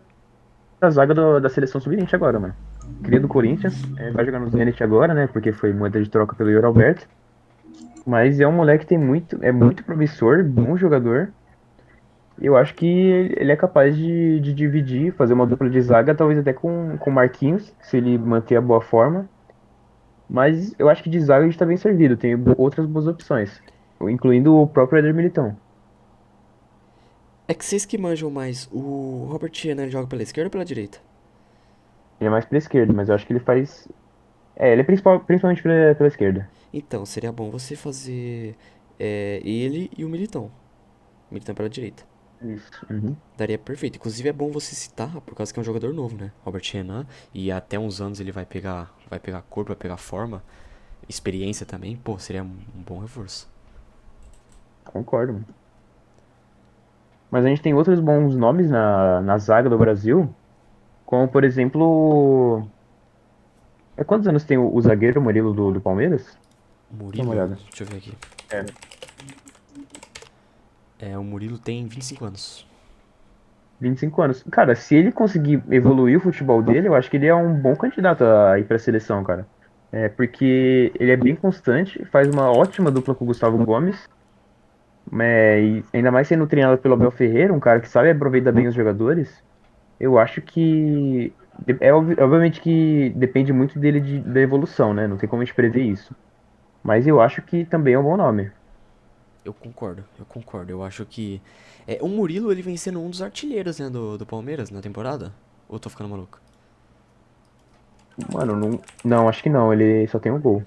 zaga da seleção sub-20 agora, mano. Cria do Corinthians, vai jogar no Zenit agora, né? Porque foi moeda de troca pelo Yuri Alberto. Mas é um moleque que é muito promissor, bom jogador. Eu acho que ele é capaz de dividir, fazer uma dupla de zaga, talvez até com o Marquinhos, se ele manter a boa forma. Mas eu acho que de zaga a gente tá bem servido, tem outras boas opções, incluindo o próprio Éder Militão. É que vocês que manjam mais, o Robert Renan ele joga pela esquerda ou pela direita? Ele é mais pela esquerda, mas eu acho que ele faz. Ele é principalmente pela esquerda. Então, seria bom você fazer ele e o Militão. Militão pela direita. Isso. Uhum. Daria perfeito. Inclusive é bom você citar, por causa que é um jogador novo, né? Robert Renan. E até uns anos ele vai pegar corpo, vai pegar forma. Experiência também. Pô, seria um bom reforço. Concordo, mano. Mas a gente tem outros bons nomes na zaga do Brasil, como por exemplo. Quantos anos tem o zagueiro Murilo do Palmeiras? Dá uma Murilo, olhada. deixa eu ver aqui. É. O Murilo tem 25 anos. 25 anos. Cara, se ele conseguir evoluir o futebol dele, eu acho que ele é um bom candidato a ir pra seleção, cara. Porque ele é bem constante, faz uma ótima dupla com o Gustavo Gomes. E ainda mais sendo treinado pelo Abel Ferreira, um cara que sabe aproveitar bem os jogadores, eu acho que obviamente que depende muito dele da evolução, né? Não tem como a gente prever isso. Mas eu acho que também é um bom nome. Eu concordo, eu concordo. Eu acho que. O Murilo, ele vem sendo um dos artilheiros, né, do Palmeiras na temporada? Ou eu tô ficando maluco? Mano, não, acho que não. Ele só tem um gol.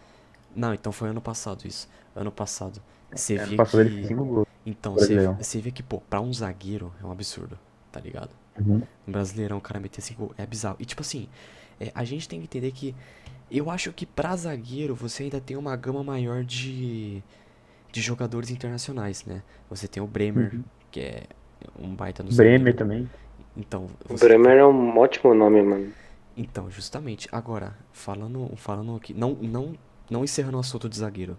Não, então foi ano passado isso. Ano passado. Você Ano vê passado ele fez que. 5 gols Então, no Brasileirão. você vê que, pô, pra um zagueiro é um absurdo, tá ligado? Uhum. Um brasileirão, o cara meter 5 é bizarro. E tipo assim, a gente tem que entender que. Eu acho que pra zagueiro você ainda tem uma gama maior de jogadores internacionais, né? Você tem o Bremer, Uhum. que é um baita no Bremer zagueiro. também. Então, O você tem. Bremer é um ótimo nome, mano. Então, justamente, agora, falando aqui, não encerrando o assunto de zagueiro,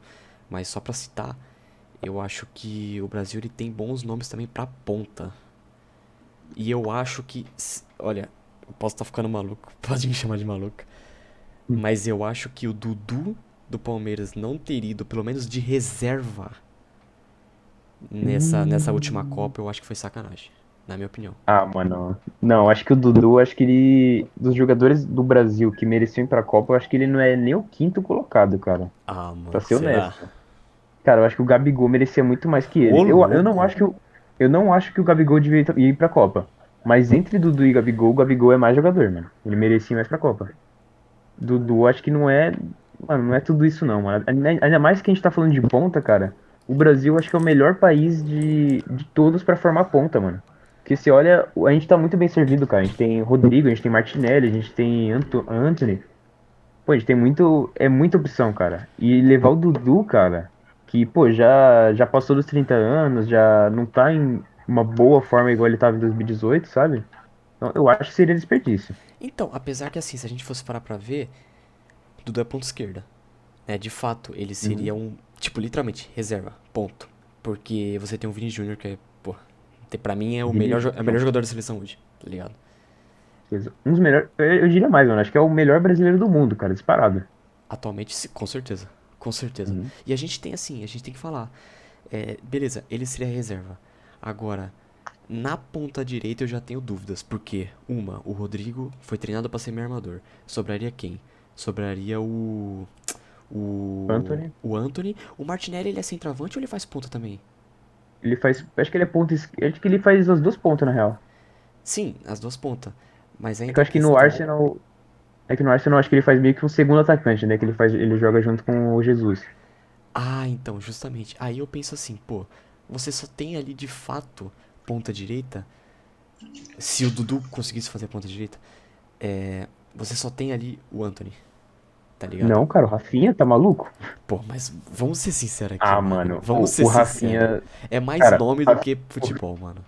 mas só pra citar, eu acho que o Brasil ele tem bons nomes também pra ponta. E eu acho que, olha, eu posso estar ficando maluco, pode me chamar de maluco, Hum. mas eu acho que o Dudu do Palmeiras não ter ido, pelo menos de reserva, nessa última Hum. Copa, eu acho que foi sacanagem, na minha opinião. Ah, mano. Não, acho que o Dudu, acho que ele. Dos jogadores do Brasil que mereciam ir pra Copa, eu acho que ele não é nem o quinto colocado, cara. Ah, Pra mano, ser será? honesto. Cara, eu acho que o Gabigol merecia muito mais que Ô, ele. Eu não louco! acho eu não acho que o Gabigol devia ir pra Copa. Mas entre Dudu e Gabigol, o Gabigol é mais jogador, mano. Ele merecia ir mais pra Copa. Dudu, acho que não é. Mano, não é tudo isso não, mano. Ainda mais que a gente tá falando de ponta, cara. O Brasil acho que é o melhor país de todos pra formar ponta, mano. Porque você olha, a gente tá muito bem servido, cara. A gente tem Rodrigo, a gente tem Martinelli, a gente tem Anthony. Pô, a gente tem muito. É muita opção, cara. E levar o Dudu, cara, que, pô, já passou dos 30 anos, já não tá em uma boa forma igual ele tava em 2018, sabe? Então eu acho que seria desperdício. Então, apesar que assim, se a gente fosse parar pra ver, Dudu é ponta esquerda. Né? De fato, ele seria Uhum. um, tipo, literalmente, reserva. Ponto. Porque você tem o Vini Júnior, que é, pô, pra mim é Vini é o melhor Júnior. jogador da seleção hoje, tá ligado? Um dos melhores. Eu diria mais, mano. Acho que é o melhor brasileiro do mundo, cara, disparado. Atualmente, com certeza. Com certeza. Uhum. E a gente tem assim, a gente tem que falar. Beleza, ele seria reserva. Agora, na ponta direita eu já tenho dúvidas. Porque, o Rodrigo foi treinado pra ser meio armador. Sobraria quem? Sobraria Anthony, o Anthony. O Martinelli, ele é centroavante ou ele faz ponta também? ele faz. Acho que ele é ponta. Acho que ele faz as duas pontas, na real. Sim, as duas pontas. Mas É que ainda eu a acho que no questão. Arsenal. É que no Arsenal acho que ele faz meio que um segundo atacante, né? Que ele faz. Ele joga junto com o Jesus. Ah, então, justamente. Aí eu penso assim, pô, você só tem ali de fato ponta direita. Se o Dudu conseguisse fazer ponta direita, você só tem ali o Anthony, tá ligado? Não, cara, o Rafinha, tá maluco? Pô, mas vamos ser sinceros aqui, Ah, mano. mano, Vamos ser o sinceros. Rafinha. É mais Cara, nome do que futebol, mano.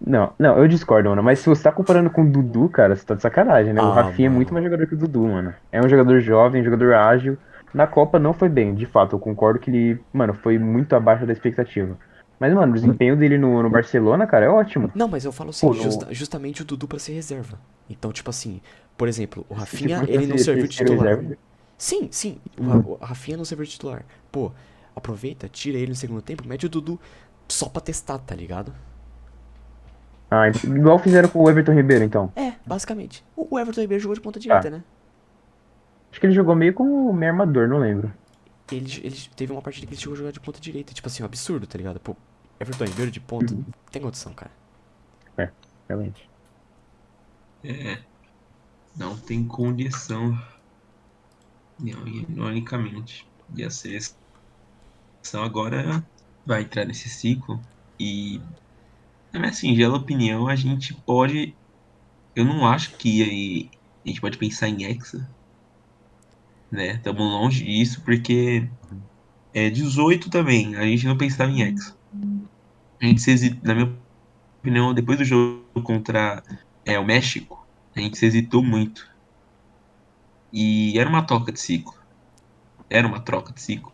não, eu discordo, mano. Mas se você tá comparando com o Dudu, cara, você tá de sacanagem, né? O Ah, Rafinha é muito mano. mais jogador que o Dudu, mano. É um jogador jovem, um jogador ágil. Na Copa não foi bem, de fato. Eu concordo que ele, mano, foi muito abaixo da expectativa. Mas, mano, o desempenho dele no Barcelona, cara, é ótimo. Não, mas eu falo assim, Pô, no, justamente o Dudu pra ser reserva. Então, tipo assim, por exemplo, o se Rafinha, for pra ele não ser serviu de terceiro titular. reserva. Sim, sim, Hum. o Rafinha não serviu de titular. Pô, aproveita, tira ele no segundo tempo, mete o Dudu só pra testar, tá ligado? Ah, igual fizeram com o Everton Ribeiro, então. Basicamente. O Everton Ribeiro jogou de ponta direita, Tá. né? Acho que ele jogou meio como meio armador, não lembro. Ele teve uma partida que ele chegou a jogar de ponta direita. Tipo assim, um absurdo, tá ligado? Pô, Everton Ribeiro de ponta, Uhum. tem condição, cara. É, realmente. É, não tem condição, ironicamente. E a seleção agora vai entrar nesse ciclo. E, na minha singela opinião, a gente pode. Eu não acho que a gente pode pensar em Hexa, né? Estamos longe disso, porque 18 também, a gente não pensava em Hexa. A gente se hesita, na minha opinião, depois do jogo contra o México, a gente se hesitou muito. E era uma troca de ciclo. Era uma troca de ciclo.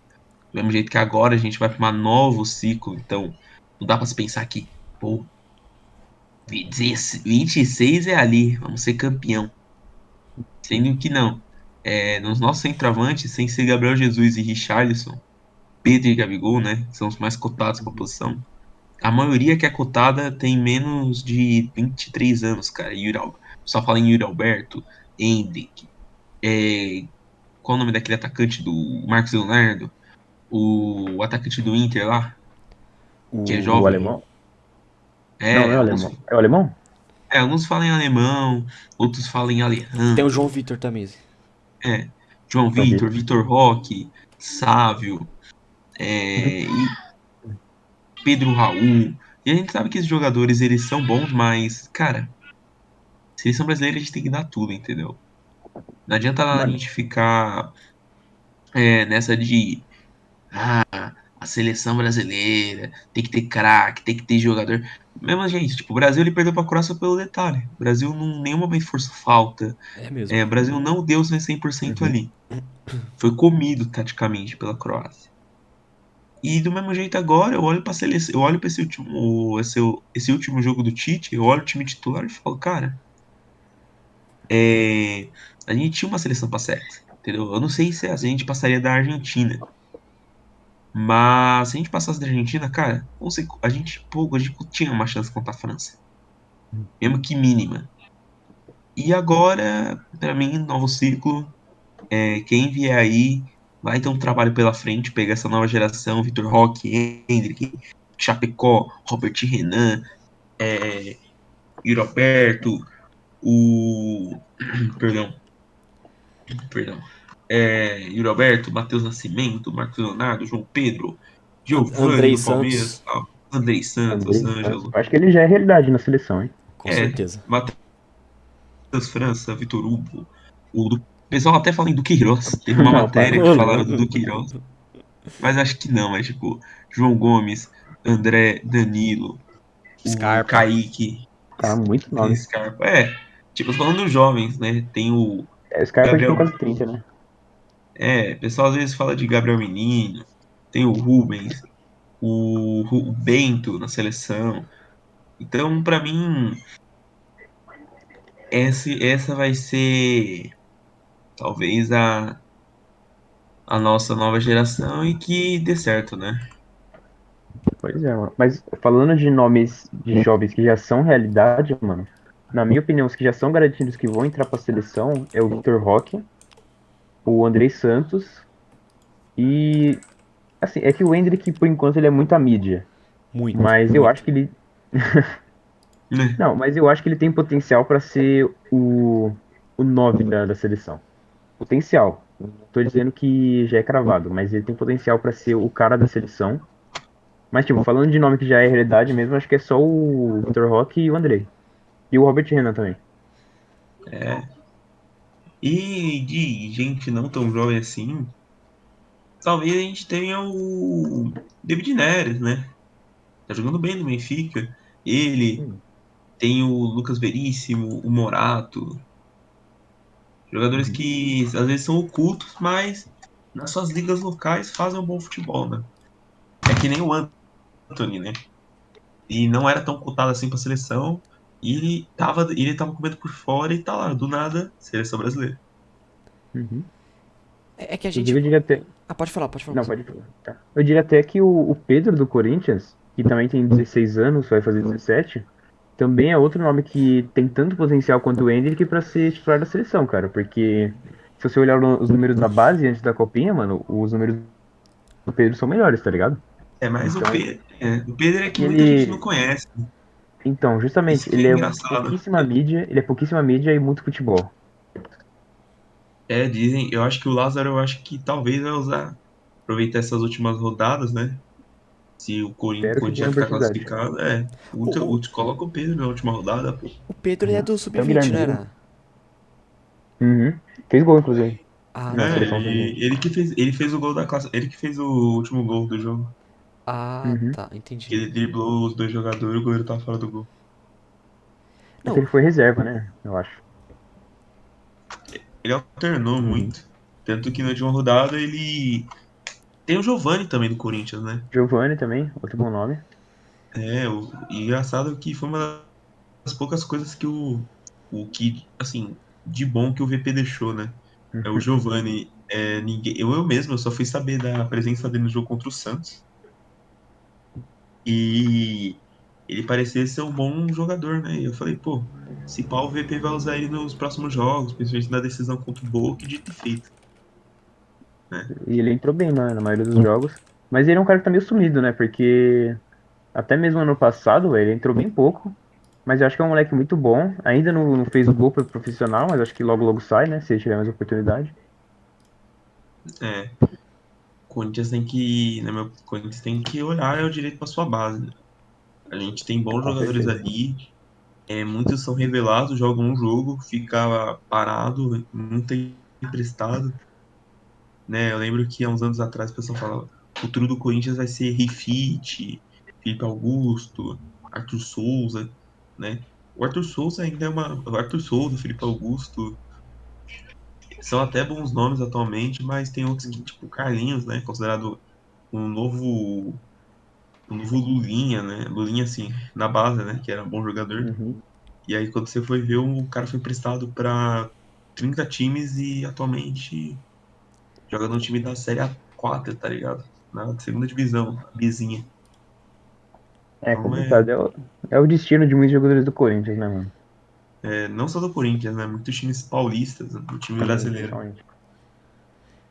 Do mesmo jeito que agora a gente vai para um novo ciclo, então não dá para se pensar que, pô, 26 é ali, vamos ser campeão. Sendo que não. Nos nossos centroavantes, sem ser Gabriel Jesus e Richarlison, Pedro e Gabigol, né? Que são os mais cotados pra posição. A maioria que é cotada tem menos de 23 anos, cara. Só fala em Yuri Alberto, Endrick. Qual o nome daquele atacante do Marcos Leonardo? O atacante do Inter lá, que é O jovem. alemão? Não, não É, é o alguns, alemão. É o alemão? alguns falam em alemão, outros falam em Tem o João Alejandro. Vitor também. É, João João Vitor, Vitor. Vitor Roque, Sávio, e Pedro Raul. E a gente sabe que esses jogadores, eles são bons, mas, cara, seleção brasileira a gente tem que dar tudo, entendeu? Não adianta a Mano, gente ficar nessa de a seleção brasileira tem que ter craque, tem que ter jogador. Mesmo, gente, tipo, o Brasil ele perdeu pra Croácia pelo detalhe. O Brasil em nenhum momento forçou falta. É mesmo. O Brasil não deu seu 100% uhum. ali. Foi comido taticamente pela Croácia. E do mesmo jeito agora, eu olho pra seleção, eu olho pra esse último jogo do Tite, eu olho o time titular e falo, cara, a gente tinha uma seleção pra sexta, entendeu? Eu não sei se a gente passaria da Argentina. Mas se a gente passasse da Argentina, cara, a gente tinha uma chance contra a França, mesmo que mínima. E agora, pra mim, novo ciclo, quem vier aí vai ter um trabalho pela frente, pegar essa nova geração, Vitor Roque, Hendrick, Chapecó, Robert Renan, Yuri Alberto, o... perdão, perdão. Yuri Alberto, Matheus Nascimento, Marcos Leonardo, João Pedro, Giovani Andrei do Palmeiras, Santos, Andrei Santos, Andrei Santos. Ângelo. Acho que ele já é realidade na seleção, hein? com certeza. Matheus França, Vitor Hugo. O pessoal até fala em Duqueiroz. Teve uma Não, para. matéria que Ô, falaram do louco. Duqueiroz. Mas acho que não, é tipo João Gomes, André, Danilo, o Scarpa. Kaique, Tá muito nome. Scarpa. Tipo, falando dos jovens, né? Tem o É, esse cara já tem Gabriel. quase 30, né? O pessoal às vezes fala de Gabriel Menino, tem o Rubens, o Bento na seleção. Então, pra mim, essa vai ser talvez a nossa nova geração e que dê certo, né? Pois é, mano. Mas falando de nomes de jovens que já são realidade, mano, na minha opinião, os que já são garantidos que vão entrar pra seleção é o Vitor Roque, o Andrei Santos e. Assim, é que o Endrick, por enquanto, ele é muita mídia. Muito, Mas eu acho muito. que ele. Né? Não, mas eu acho que ele tem potencial pra ser o 9 da seleção. Potencial. Não tô dizendo que já é cravado, mas ele tem potencial pra ser o cara da seleção. Mas, tipo, falando de nome que já é realidade mesmo, acho que é só o Vitor Roque e o Andrei. E o Robert Renan também. E de gente não tão jovem assim, talvez a gente tenha o David Neres, né? Tá jogando bem no Benfica. Ele Hum. tem o Lucas Veríssimo, o Morato, jogadores Uhum. que às vezes são ocultos, mas nas suas ligas locais fazem um bom futebol, né? É que nem o Anthony, né? E não era tão cotado assim pra seleção. E ele tava comendo por fora e tá lá, do nada, seleção brasileira. Uhum. É que a gente. Inclusive, eu diria até. Ah, pode falar, pode falar. Não, pode falar. Tá. Eu diria até que o Pedro do Corinthians, que também tem 16 anos, vai fazer 17, também é outro nome que tem tanto potencial quanto o Endrick pra ser titular da seleção, cara. Porque se você olhar os números da base antes da copinha, mano, os números do Pedro são melhores, tá ligado? Mas o Então, Pedro, o Pedro é que e muita gente não ele. conhece. Então, Isso justamente, que é engraçado. ele é pouquíssima mídia e muito futebol. Dizem, eu acho que o Lázaro, eu acho que talvez vai aproveitar essas últimas rodadas, né? Se o Espero que Corinthians tenha já ficar oportunidade. classificado, O, o, coloca o Pedro na última rodada, pô. o Pedro ele é Uhum. do Até o Sub-20, Guilherme não Gil. era? Uhum. Fez gol, inclusive, Ah, na tá. seleção Ele, sub-20. ele fez o gol da classe, ele que fez o último gol do jogo. Ah, Uhum. tá, Que entendi. ele driblou os dois jogadores e o goleiro tava fora do gol. É que Não, ele foi reserva, né? Eu acho. Ele alternou Uhum. muito. Tanto que na última rodada ele. Tem o Giovani também do Corinthians, né? Giovanni também, outro bom nome. E engraçado que foi uma das poucas coisas que, assim, de bom que o VP deixou, né? É o Uhum. Giovani Eu mesmo, eu só fui saber da presença dele no jogo contra o Santos. E ele parecia ser um bom jogador, né? E eu falei, pô, se pau o VP vai usar ele nos próximos jogos, principalmente na decisão contra o Boca, dito e feito, né? E ele entrou bem na maioria dos jogos. Mas ele é um cara que tá meio sumido, né? Porque até mesmo ano passado, ele entrou bem pouco. Mas eu acho que é um moleque muito bom. Ainda não fez o gol pro profissional, mas acho que logo logo sai, né? Se ele tiver mais oportunidade. É, o Corinthians tem que, né, meu, o Corinthians tem que olhar direito para sua base, né? A gente tem bons Com jogadores certeza. ali, muitos são revelados, jogam um jogo, fica parado, não tem emprestado, né? Eu lembro que há uns anos atrás o pessoal falava, o futuro do Corinthians vai ser Rifite, Felipe Augusto, Arthur Souza, né? O Arthur Souza ainda é o Arthur Souza, Felipe Augusto, são até bons nomes atualmente, mas tem outros que, tipo, Carlinhos, né? Considerado um novo, um novo Lulinha, né? Lulinha, assim, na base, né? Que era um bom jogador. Uhum. E aí, quando você foi ver, o cara foi emprestado para 30 times e atualmente joga no time da Série A4, tá ligado? Na segunda divisão, a Bizinha. É Então, complicado. É o destino de muitos jogadores do Corinthians, né, mano? não só do Corinthians, né? Muitos times paulistas, do time Sim, brasileiro. principalmente.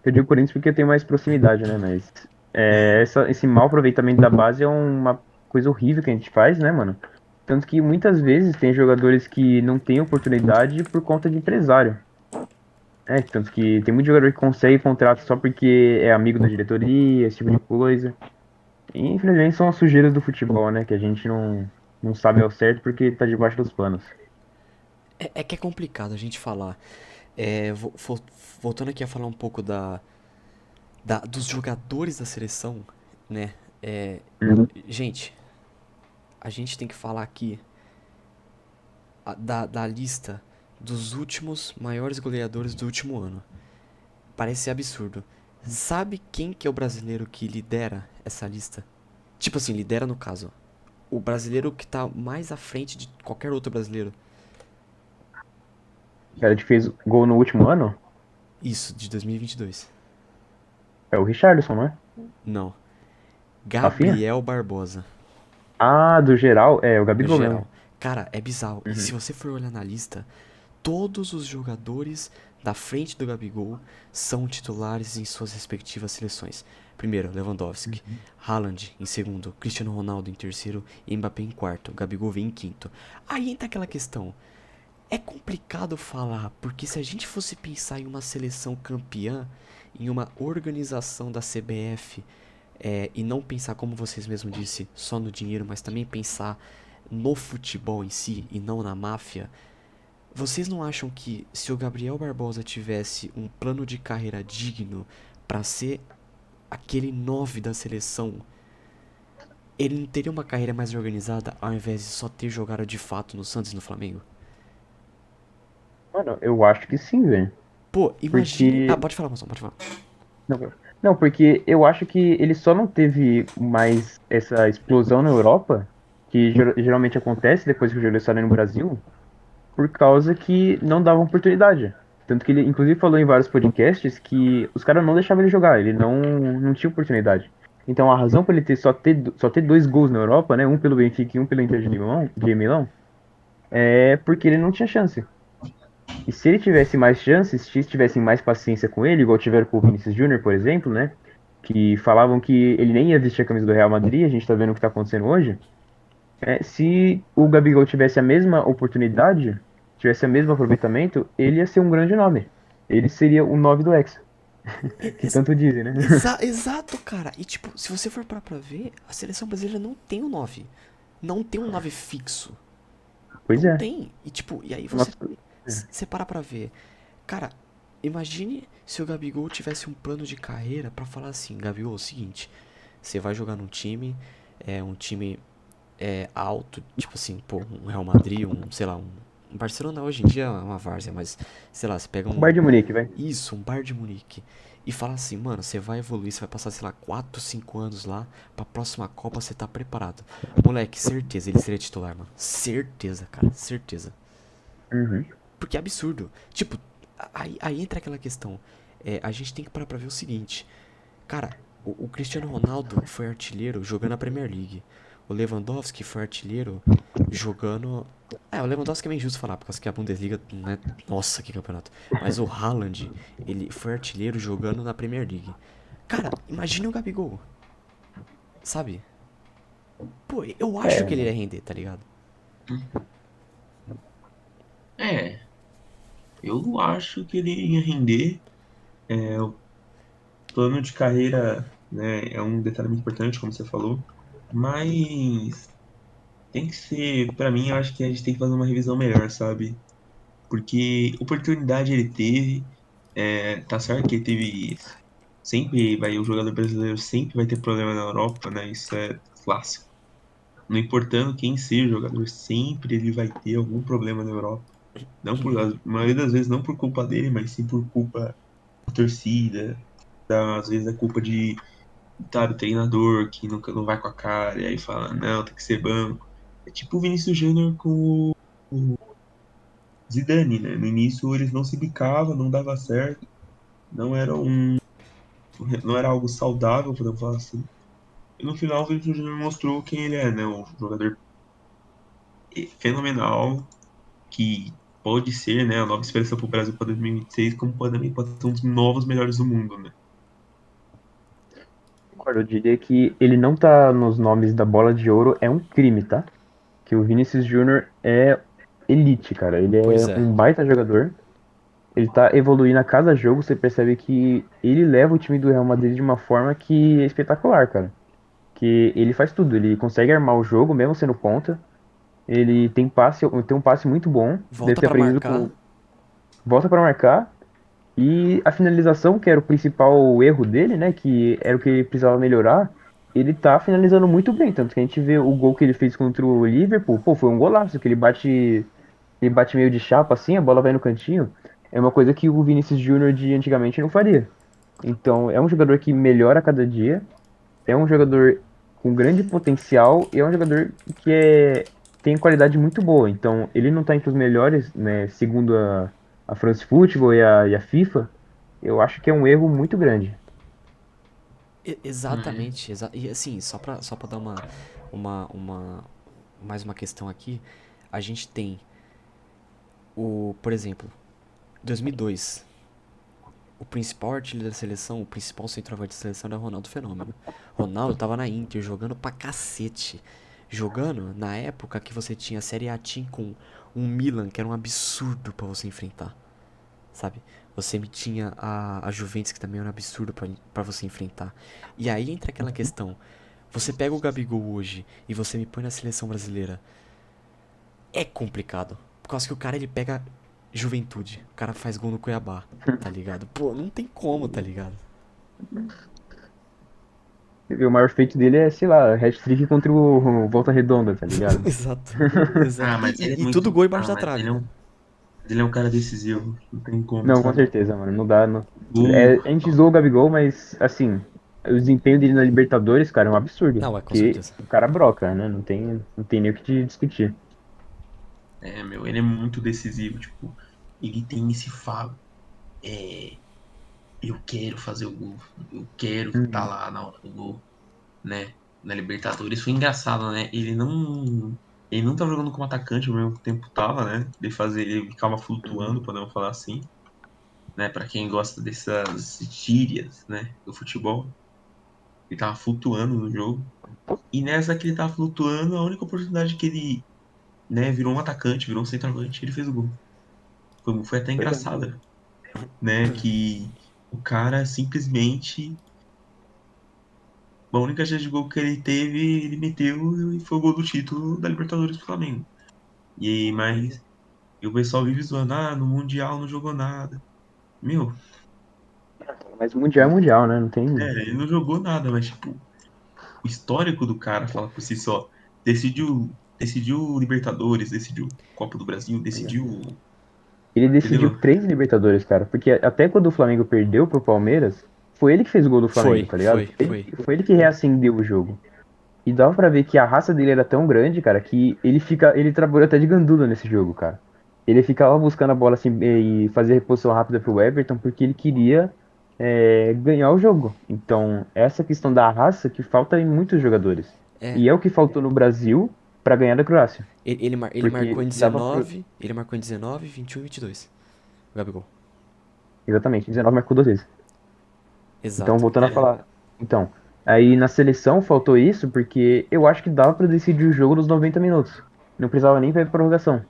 Eu digo Corinthians porque tem mais proximidade, né? Mas É, esse mau aproveitamento da base é uma coisa horrível que a gente faz, né, mano? Tanto que muitas vezes tem jogadores que não têm oportunidade por conta de empresário. Tanto que tem muito jogador que consegue contrato só porque é amigo da diretoria, esse tipo de coisa. E infelizmente são as sujeiras do futebol, né? Que a gente não sabe ao certo porque tá debaixo dos panos. É que é complicado a gente falar. Voltando aqui a falar um pouco dos jogadores da seleção, né? É, Uhum. gente, a gente tem que falar aqui da lista dos últimos maiores goleadores do último ano. Parece absurdo. Sabe quem que é o brasileiro que lidera essa lista? Tipo assim, lidera no caso. O brasileiro que tá mais à frente de qualquer outro brasileiro. O cara que fez gol no último ano Isso, de 2022. é o Richarlison, não é? Não. Rafinha? Gabriel Barbosa. Ah, do geral, o No Gabigol mesmo. geral. Cara, é bizarro. E se Uhum. você for olhar na lista, todos os jogadores da frente do Gabigol são titulares em suas respectivas seleções. Primeiro, Lewandowski. Uhum. Haaland em segundo. Cristiano Ronaldo em terceiro. E Mbappé em quarto. Gabigol vem em quinto. Aí entra aquela questão. É complicado falar, porque se a gente fosse pensar em uma seleção campeã, em uma organização da CBF, e não pensar, como vocês mesmos disse, só no dinheiro, mas também pensar no futebol em si e não na máfia, vocês não acham que se o Gabriel Barbosa tivesse um plano de carreira digno para ser aquele 9 da seleção, ele não teria uma carreira mais organizada ao invés de só ter jogado de fato no Santos e no Flamengo? Mano, eu acho que sim, velho. Pô, imagine. Ah, Porque. pode falar, moção, pode falar. Não, não, porque eu acho que ele só não teve mais essa explosão na Europa, que geralmente acontece depois que o jogador sai no Brasil, por causa que não dava oportunidade. Tanto que ele, inclusive, falou em vários podcasts que os caras não deixavam ele jogar, ele não tinha oportunidade. Então a razão para ele só ter dois gols na Europa, né, um pelo Benfica e um pelo Inter de Milão, é porque ele não tinha chance. E se ele tivesse mais chances, se tivessem mais paciência com ele, igual tiveram com o Vinícius Júnior, por exemplo, né, que falavam que ele nem ia vestir a camisa do Real Madrid, a gente tá vendo o que tá acontecendo hoje. Se o Gabigol tivesse a mesma oportunidade, tivesse o mesmo aproveitamento, ele ia ser um grande nome. Ele seria o 9 do Hexa, que tanto dizem, né? Exato, cara. E tipo, se você for parar pra ver, a seleção brasileira não tem um 9. Não tem um 9 fixo. Pois Não é. tem. E tipo, e aí você. Nossa, Você para pra ver. Cara, imagine se o Gabigol tivesse um plano de carreira pra falar assim: Gabigol, é o seguinte. Você vai jogar num time. Um time alto. Tipo assim, pô, um Real Madrid, sei lá, um Barcelona hoje em dia é uma várzea, mas sei lá, você pega o Bayern de Munique, vai. isso, um Bayern de Munique. E fala assim, mano, você vai evoluir, você vai passar, sei lá, 4, 5 anos lá, pra próxima Copa você tá preparado. Moleque, certeza, ele seria titular, mano. Certeza, cara, certeza. Uhum. Porque é absurdo. Tipo, aí entra aquela questão. A gente tem que parar pra ver o seguinte. Cara, o Cristiano Ronaldo foi artilheiro jogando a Premier League. O Lewandowski foi artilheiro jogando. O Lewandowski é meio injusto falar, por causa que a Bundesliga não é. Nossa, que campeonato. Mas o Haaland, ele foi artilheiro jogando na Premier League. Cara, imagine o Gabigol. Sabe? Pô, eu acho que ele ia render, tá ligado? É, eu acho que ele ia render. O plano de carreira, né, é um detalhe muito importante, como você falou. Mas tem que ser, pra mim, eu acho que a gente tem que fazer uma revisão melhor, sabe? Porque oportunidade ele teve, tá certo que ele teve, sempre vai, o jogador brasileiro sempre vai ter problema na Europa, né? Isso é clássico. Não importando quem seja o jogador, sempre ele vai ter algum problema na Europa. Não por, a maioria das vezes não por culpa dele, mas sim por culpa da torcida, às vezes é culpa de, tá, do treinador que nunca não vai com a cara, e aí fala, não, tem que ser banco. É tipo o Vinícius Júnior com o Zidane, né? No início eles não se bicavam, não dava certo, não era não era algo saudável, podemos falar assim. E no final o Vinícius Júnior mostrou quem ele é, né? Um jogador fenomenal, que pode ser, né, a nova esperança para o Brasil para 2026, como também pode ser um dos novos melhores do mundo, né? Concordo, eu diria que ele não tá nos nomes da bola de ouro é um crime, tá? Que o Vinícius Júnior é elite, cara. Ele Pois é é. um baita jogador. Ele tá evoluindo a cada jogo, você percebe que ele leva o time do Real Madrid de uma forma que é espetacular, cara. Que ele faz tudo, ele consegue armar o jogo mesmo sendo ponta. Ele tem um passe muito bom, deve Volta ter pra aprendido marcar. com volta para marcar e a finalização, que era o principal erro dele, né, que era o que ele precisava melhorar. Ele tá finalizando muito bem, tanto que a gente vê o gol que ele fez contra o Liverpool, pô, foi um golaço, que ele bate meio de chapa assim, a bola vai no cantinho. É uma coisa que o Vinícius Júnior de antigamente não faria. Então, é um jogador que melhora a cada dia, é um jogador com grande potencial e é um jogador que tem qualidade muito boa. Então, ele não tá entre os melhores, né, segundo a France Football e a FIFA. Eu acho que é um erro muito grande. É. Exatamente. E assim, só pra dar uma. Mais uma questão aqui. A gente tem por exemplo, 2002. O principal artilheiro da seleção, o principal centroavante da seleção era Ronaldo Fenômeno. Ronaldo tava na Inter jogando pra cacete. Jogando na época que você tinha a Série A Team com um Milan que era um absurdo pra você enfrentar, sabe? Você me tinha a Juventus que também era um absurdo pra você enfrentar. E aí entra aquela questão. Você pega o Gabigol hoje e você me põe na seleção brasileira. É complicado. Por causa que o cara ele pega Juventude. O cara faz gol no Cuiabá, tá ligado? Pô, não tem como, tá ligado? E o maior feito dele é, sei lá, hat-trick contra o Volta Redonda, tá ligado? Exato. Exato. Ah, mas ele é E tudo muito. gol embaixo Ah, da mas trave, né? ele é um cara decisivo. Não tem como, Não, com sabe? certeza, mano. Não dá. Não. Gol. A gente zoou o Gabigol, mas, assim, o desempenho dele na Libertadores, cara, é um absurdo. Não, com Porque certeza. o cara broca, né? Não tem nem o que te discutir. Meu, ele é muito decisivo. Tipo, ele tem esse falo. É, eu quero fazer o gol. Eu quero estar Uhum. lá na hora do gol, né? Na Libertadores. Foi engraçado, né? Ele não tava jogando como atacante ao mesmo tempo tava, né? Ele ficava flutuando, podemos falar assim, né? Pra quem gosta dessas gírias, né? Do futebol. Ele tava flutuando no jogo. E nessa que ele tava flutuando, a única oportunidade que ele, né, virou um atacante, virou um centroavante, ele fez o gol. Foi até Pois é. engraçado, né? Que o cara simplesmente, a única chance de gol que ele teve, ele meteu e foi o gol do título da Libertadores do Flamengo. E o pessoal vive zoando, no Mundial não jogou nada. Meu, Mas Mundial é Mundial, né? Não tem. ele não jogou nada, mas tipo, o histórico do cara fala por si só. Decidiu Libertadores, decidiu Copa do Brasil, decidiu. Ele decidiu Entendeu? 3 Libertadores, cara. Porque até quando o Flamengo perdeu pro Palmeiras, foi ele que fez o gol do Flamengo, Foi, tá ligado? foi, Foi ele, foi. foi ele que reacendeu o jogo. E dava pra ver que a raça dele era tão grande, cara, que ele trabalhou até de gandula nesse jogo, cara. Ele ficava buscando a bola assim e fazer reposição rápida pro Everton, porque ele queria ganhar o jogo. Então, essa questão da raça que falta em muitos jogadores. É, E é o que faltou no Brasil para ganhar da Croácia. ele marcou Porque em dava pro... 19, ele marcou em 19, 21 e 22. O Gabigol. Exatamente, 19 marcou 2 vezes. Então, Exato. voltando a É. falar. Então, aí na seleção faltou isso porque eu acho que dava para decidir o jogo nos 90 minutos. Não precisava nem pra prorrogação.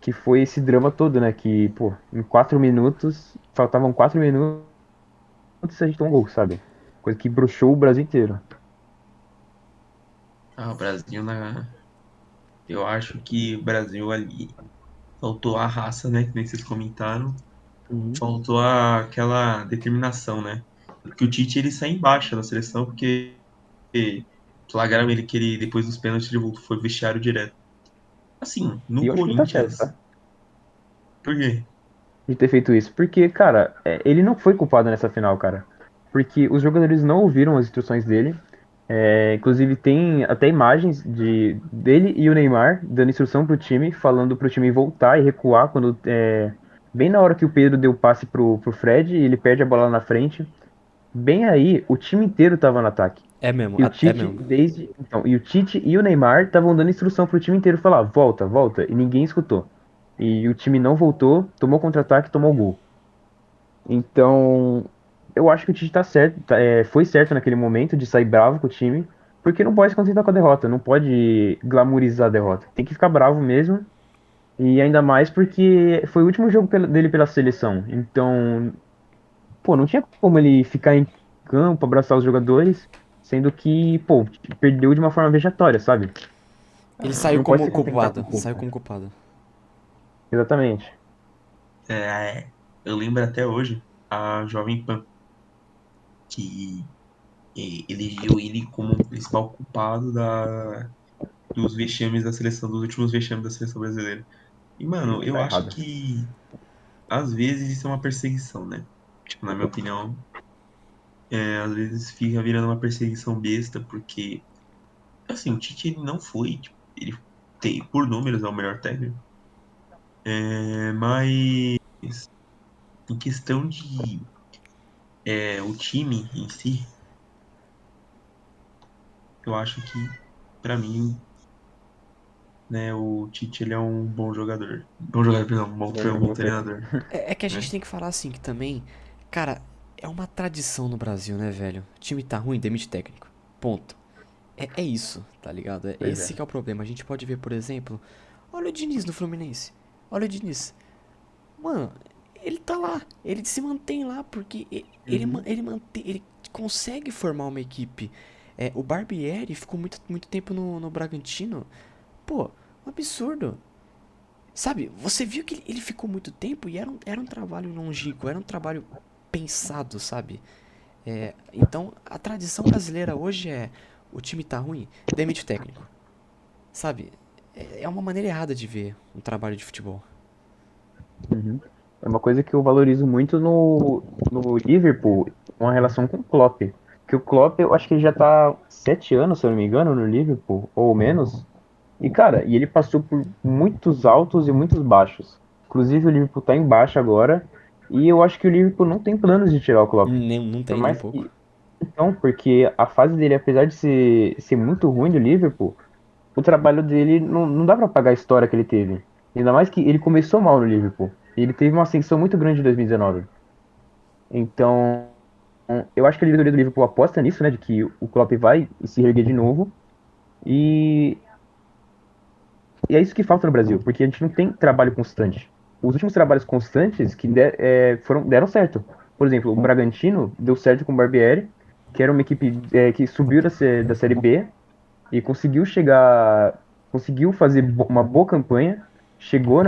Que foi esse drama todo, né? Que, pô, em 4 minutos, faltavam 4 minutos e a gente tomou um gol, sabe? Coisa que bruxou o Brasil inteiro. O Brasil na. Eu acho que o Brasil ali faltou a raça, né? Que nem vocês comentaram. Uhum. Faltou aquela determinação, né? Porque o Tite ele sai embaixo da seleção porque flagraram ele que ele, depois dos pênaltis, ele voltou, foi vestiário direto. Assim, E no eu acho que ele tá certo, Corinthians. tá? Por quê? De ter feito isso. Porque, cara, ele não foi culpado nessa final, cara. Porque os jogadores não ouviram as instruções dele. Inclusive, tem até imagens dele e o Neymar dando instrução pro time, falando pro time voltar e recuar quando. Bem na hora que o Pedro deu o passe pro Fred, ele perde a bola lá na frente. Bem aí, o time inteiro tava no ataque. É mesmo, E o é Tite, mesmo. e o Tite e o Neymar estavam dando instrução pro time inteiro falar, volta, volta, e ninguém escutou. E o time não voltou, tomou contra-ataque, tomou gol. Então, eu acho que o Tite tá certo, foi certo naquele momento de sair bravo com o time, porque não pode se contentar com a derrota, não pode glamourizar a derrota. Tem que ficar bravo mesmo, e ainda mais porque foi o último jogo dele pela seleção. Então, pô, não tinha como ele ficar em campo, abraçar os jogadores, sendo que, pô, perdeu de uma forma vexatória, sabe? Ele saiu Não pode como se contentar com culpado. Saiu culpa. como culpado. Exatamente. Eu lembro até hoje a Jovem Pan, que elegeu ele como o principal culpado dos vexames da seleção, dos últimos vexames da seleção brasileira. E, mano, eu Tá acho errado. que às vezes isso é uma perseguição, né? Tipo, na minha opinião, às vezes fica virando uma perseguição besta, porque, assim, o Tite ele não foi, tipo, ele tem, por números, é o melhor técnico, mas em questão de o time em si, eu acho que, pra mim, né, o Tite ele é um bom jogador. Bom jogador, perdão, um bom Bom técnico. treinador, É que a gente né? tem que falar assim que também, cara, é uma tradição no Brasil, né, velho? O time tá ruim, demite técnico. Ponto. É isso, tá ligado? É Pois esse é. que é o problema. A gente pode ver, por exemplo, olha o Diniz no Fluminense. Olha o Diniz. Mano, ele tá lá. Ele se mantém lá porque Uhum. ele consegue formar uma equipe. O Barbieri ficou muito tempo no Bragantino. Pô, um absurdo. Sabe, você viu que ele ficou muito tempo e era um trabalho longínquo, era um trabalho pensado, sabe? Então, a tradição brasileira hoje é: o time tá ruim, demite o técnico, sabe? É uma maneira errada de ver um trabalho de futebol. Uhum. É uma coisa que eu valorizo muito no Liverpool, uma relação com o Klopp. Que o Klopp, eu acho que ele já tá 7 anos, se eu não me engano, no Liverpool, ou menos. E, cara, ele passou por muitos altos e muitos baixos. Inclusive, o Liverpool tá em baixa agora. E eu acho que o Liverpool não tem planos de tirar o Klopp. Não Por tem nem um mais pouco. que. Então, porque a fase dele, apesar de ser muito ruim do Liverpool, o trabalho dele não dá pra pagar a história que ele teve. Ainda mais que ele começou mal no Liverpool. Ele teve uma ascensão muito grande em 2019. Então, eu acho que a diretoria do Liverpool aposta nisso, né? De que o Klopp vai se reerguer de novo. E, e é isso que falta no Brasil, porque a gente não tem trabalho constante. Os últimos trabalhos constantes que deram certo. Por exemplo, o Bragantino deu certo com o Barbieri, que era uma equipe que subiu da Série B e conseguiu fazer uma boa campanha, chegou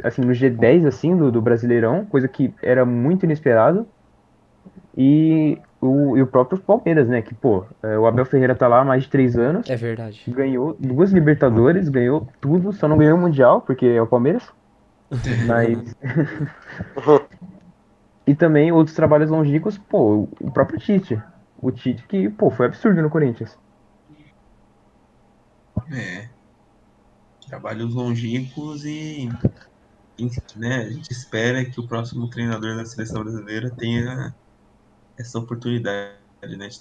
assim, no G10 assim, do Brasileirão, coisa que era muito inesperado, e o próprio Palmeiras, né, que, pô, o Abel Ferreira tá lá há mais de 3 anos, É verdade. ganhou 2 Libertadores, ganhou tudo, só não ganhou o Mundial, porque é o Palmeiras, mas... E também outros trabalhos longínquos, pô, o próprio Tite. O Tite que, pô, foi absurdo no Corinthians. É, trabalhos longínquos né, a gente espera que o próximo treinador da seleção brasileira tenha essa oportunidade, né, de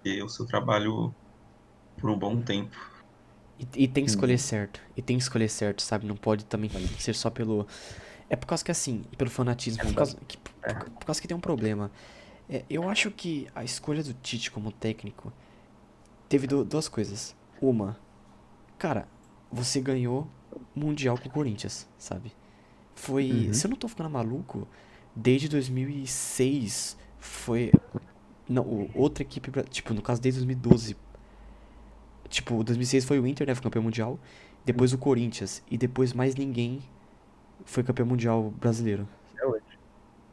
ter o seu trabalho por um bom tempo. E tem que escolher certo. E tem que escolher certo, sabe? Não pode também ser só pelo. É por causa que assim, pelo fanatismo. Por causa que tem um problema. Eu acho que a escolha do Tite como técnico teve duas coisas. Uma, cara, você ganhou Mundial com o Corinthians, sabe? Foi. Uhum. Se eu não tô ficando maluco, desde 2006 foi. Não, outra equipe. Tipo, no caso, desde 2012. Tipo, 2006 foi o Inter, né? Foi campeão mundial. Depois o Corinthians. E depois mais ninguém foi campeão mundial brasileiro. É hoje.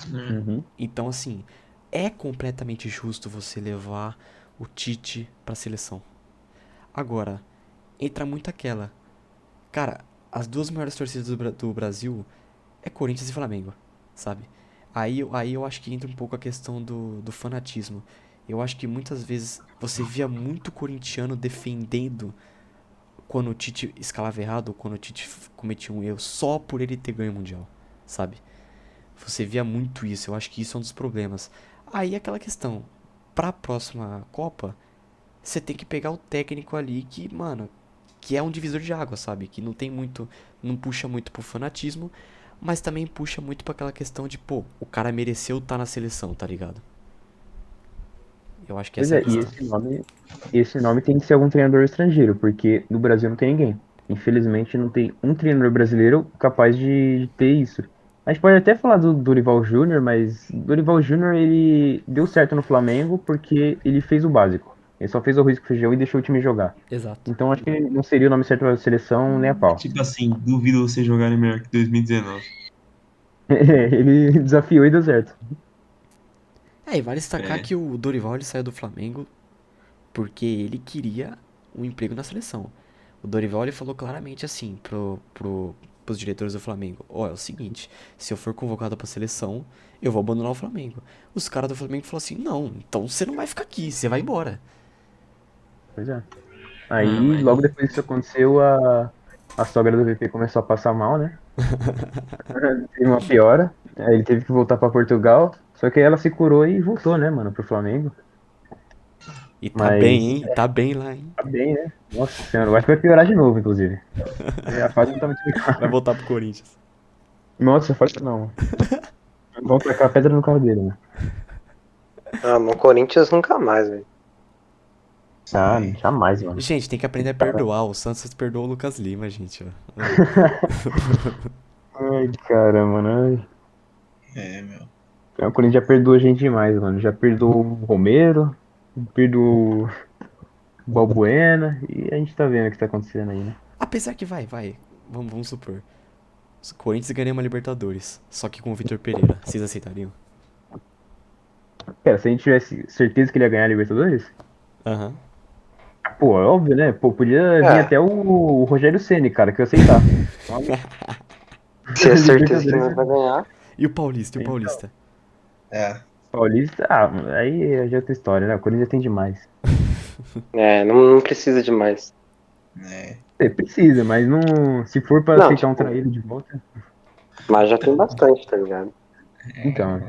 Né? Uhum. Então, assim, é completamente justo você levar o Tite pra seleção. Agora, entra muito aquela. Cara, as duas maiores torcidas do Brasil é Corinthians e Flamengo, sabe? Aí eu acho que entra um pouco a questão do fanatismo. Eu acho que muitas vezes você via muito corintiano defendendo quando o Tite escalava errado ou quando o Tite cometia um erro só por ele ter ganho o Mundial, sabe? Você via muito isso, eu acho que isso é um dos problemas. Aí aquela questão, pra próxima Copa, você tem que pegar o técnico ali que, mano, que é um divisor de água, sabe? Que não tem muito, não puxa muito pro fanatismo, mas também puxa muito pra aquela questão de, pô, o cara mereceu estar na seleção, tá ligado? Eu acho que Pois essa é a é, e questão. esse nome tem que ser algum treinador estrangeiro, porque no Brasil não tem ninguém. Infelizmente não tem um treinador brasileiro capaz de ter isso. A gente pode até falar do Dorival Júnior, mas Dorival Júnior ele deu certo no Flamengo porque ele fez o básico. Ele só fez o arroz com feijão e deixou o time jogar. Exato. Então acho que não seria o nome certo para a seleção nem a pau. Tipo assim, duvido você jogarem melhor que 2019. Ele desafiou e deu certo. E vale destacar É, que o Dorival ele saiu do Flamengo porque ele queria um emprego na seleção. O Dorival ele falou claramente assim pros diretores do Flamengo: Ó, é o seguinte, se eu for convocado pra seleção, eu vou abandonar o Flamengo. Os caras do Flamengo falaram assim: Não, então você não vai ficar aqui, você vai embora. Pois é. ah, Aí, mas logo depois que isso aconteceu, a sogra do VP começou a passar mal, né? Teve uma piora. Aí ele teve que voltar pra Portugal. Só que aí ela se curou e voltou, né, mano, pro Flamengo. E tá bem, Mas hein? Tá bem lá, hein? tá bem, né? Nossa senhora, eu acho que vai piorar de novo, inclusive. A fase não tá muito Vai legal. voltar pro Corinthians. Nossa, faz não. Vamos tacar a pedra no carro dele, né? Ah, no Corinthians nunca mais, velho. Ah, é, jamais, mano. Gente, tem que aprender a Cara, perdoar. O Santos perdoou o Lucas Lima, gente, ó. ai, cara, mano. Ai. meu. O Corinthians já perdoou a gente demais, mano. Já perdoou o Romero, perdoou o Balbuena, e a gente tá vendo o que tá acontecendo aí, né? Apesar que vai. Vamos supor. O Corinthians ganha uma Libertadores. Só que com o Vitor Pereira. Vocês aceitariam? Cara, se a gente tivesse certeza que ele ia ganhar a Libertadores, Aham. pô, é óbvio, né? Pô, podia vir É, até o Rogério Ceni, cara, que eu ia aceitar. se é certeza que Libertadores, nós vai ganhar. E o Paulista? E o então, Paulista? É, Paulista, aí já é outra história, né? O Corinthians tem demais. É, não precisa de mais. né? É, precisa, mas não, se for pra Não, aceitar um tipo, traíra de volta, mas já tem bastante, tá ligado? então.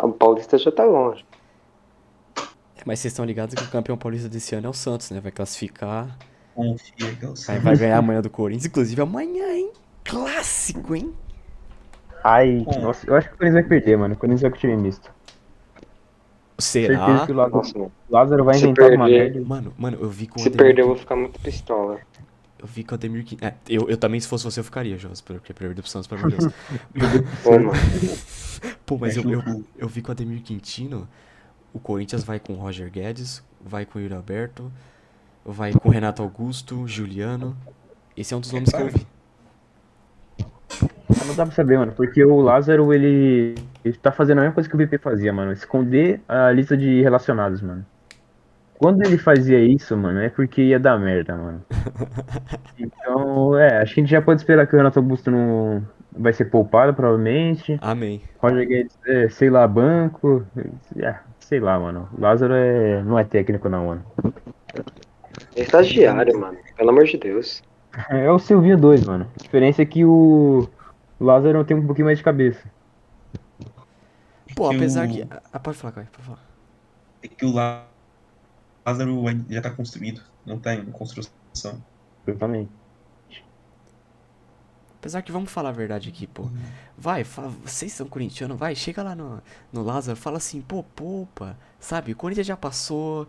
O Paulista já tá longe. Mas vocês estão ligados que o campeão paulista desse ano é o Santos, né? Vai classificar. Confia que eu Vai sei. ganhar amanhã do Corinthians. Inclusive amanhã, hein? Clássico, hein? Ai, Bom, nossa, eu acho que o Corinthians vai perder, mano. O Corinthians vai com o time misto. Certeza que Será? Nossa, mano. O Lázaro vai Se inventar alguma perder, merda. Mano, eu vi com o se Ademir perder, eu vou Quintino. ficar muito pistola. Eu vi com o Ademir Quintino. Eu também, se fosse você, eu ficaria, Jonas. Porque perder pro Santos, pelo amor de Deus. Pô, mano. Pô, mas fecha o cu. eu vi com o Ademir Quintino. O Corinthians vai com o Roger Guedes, vai com o Yuri Alberto, vai com o Renato Augusto, Juliano. Esse é um dos nomes que eu vi. Não dá pra saber, mano, porque o Lázaro, ele tá fazendo a mesma coisa que o VP fazia, mano. Esconder a lista de relacionados, mano. Quando ele fazia isso, mano, é porque ia dar merda, mano. Então, acho que a gente já pode esperar que o Renato Augusto não vai ser poupado, provavelmente. Amém. Roger Guedes, sei lá, banco. Sei lá, mano. O Lázaro não é técnico, não, mano. É estagiário, mano. Pelo amor de Deus. É o Silvinho 2, mano. A diferença é que o O Lázaro tem um pouquinho mais de cabeça. Pô, Que apesar que. o, Pode falar, Caio, pode falar. é que o Lázaro já tá construído, não tá em construção. Totalmente. Apesar que vamos falar a verdade aqui, pô. Vai, vocês são corintianos, vai, chega lá no Lázaro, fala assim, pô, poupa, sabe? O Corinthians já passou,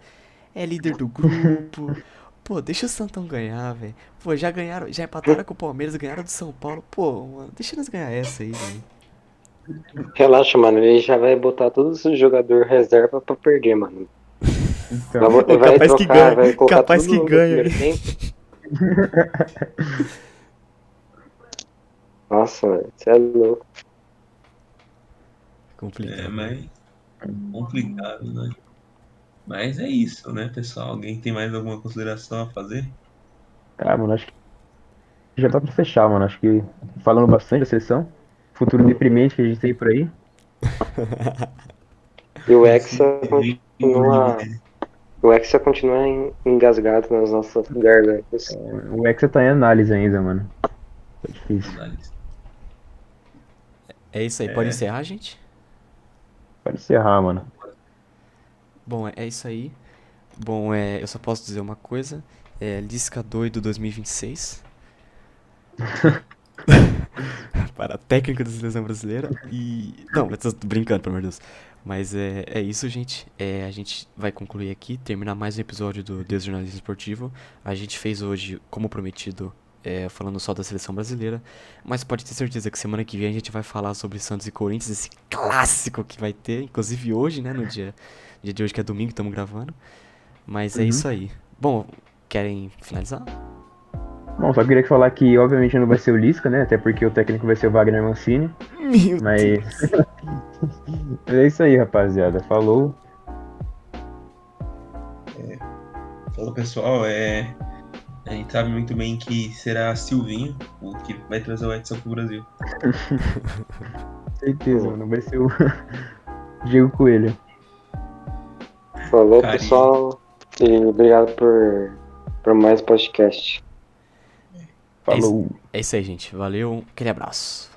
é líder do grupo. Pô, deixa o Santão ganhar, velho. Pô, já ganharam, já empataram com o Palmeiras, ganharam do São Paulo. Pô, mano, deixa eles ganhar essa aí, velho. Relaxa, mano. Ele já vai botar todos os jogadores reserva pra perder, mano. Então, Ô, Vai capaz que trocar, ganha, vai colocar capaz todo que mundo no ganha. primeiro tempo. Nossa, velho. Você é louco. É, Complicado. mas complicado, né? Mas é isso, né, pessoal? Alguém tem mais alguma consideração a fazer? mano, acho que já tá pra fechar, mano. Acho que falando bastante da seleção, futuro deprimente que a gente tem por aí. E o Esse Hexa bem horrível, continua. né? O Hexa continua engasgado nas nossas gargantas. O Hexa tá em análise ainda, mano. Tá difícil. Análise. É isso aí, pode É, encerrar, gente? Pode encerrar, mano. Bom, é isso aí. Bom, eu só posso dizer uma coisa. Lisca doido 2026. Para técnico da seleção brasileira. E. Não, eu tô brincando, pelo amor de Deus. Mas é isso, gente. A gente vai concluir aqui, terminar mais um episódio do Desjornalismo Esportivo. A gente fez hoje, como prometido, falando só da seleção brasileira. Mas pode ter certeza que semana que vem a gente vai falar sobre Santos e Corinthians, esse clássico que vai ter, inclusive hoje, né? No dia de hoje, que é domingo, estamos gravando. Mas é Uhum. isso aí. Bom, querem finalizar? Bom, só queria falar que, obviamente, não vai ser o Lisca, né? Até porque o técnico vai ser o Wagner Mancini. Meu Mas Deus. é isso aí, rapaziada. Falou. falou pessoal, a gente sabe muito bem que será Silvinho o que vai trazer o Edson pro Brasil. Certeza, mano. Vai ser o Diego Coelho. Falou, Carinho. pessoal. E obrigado por mais podcast. É isso, Falou. é isso aí, gente. Valeu, aquele abraço.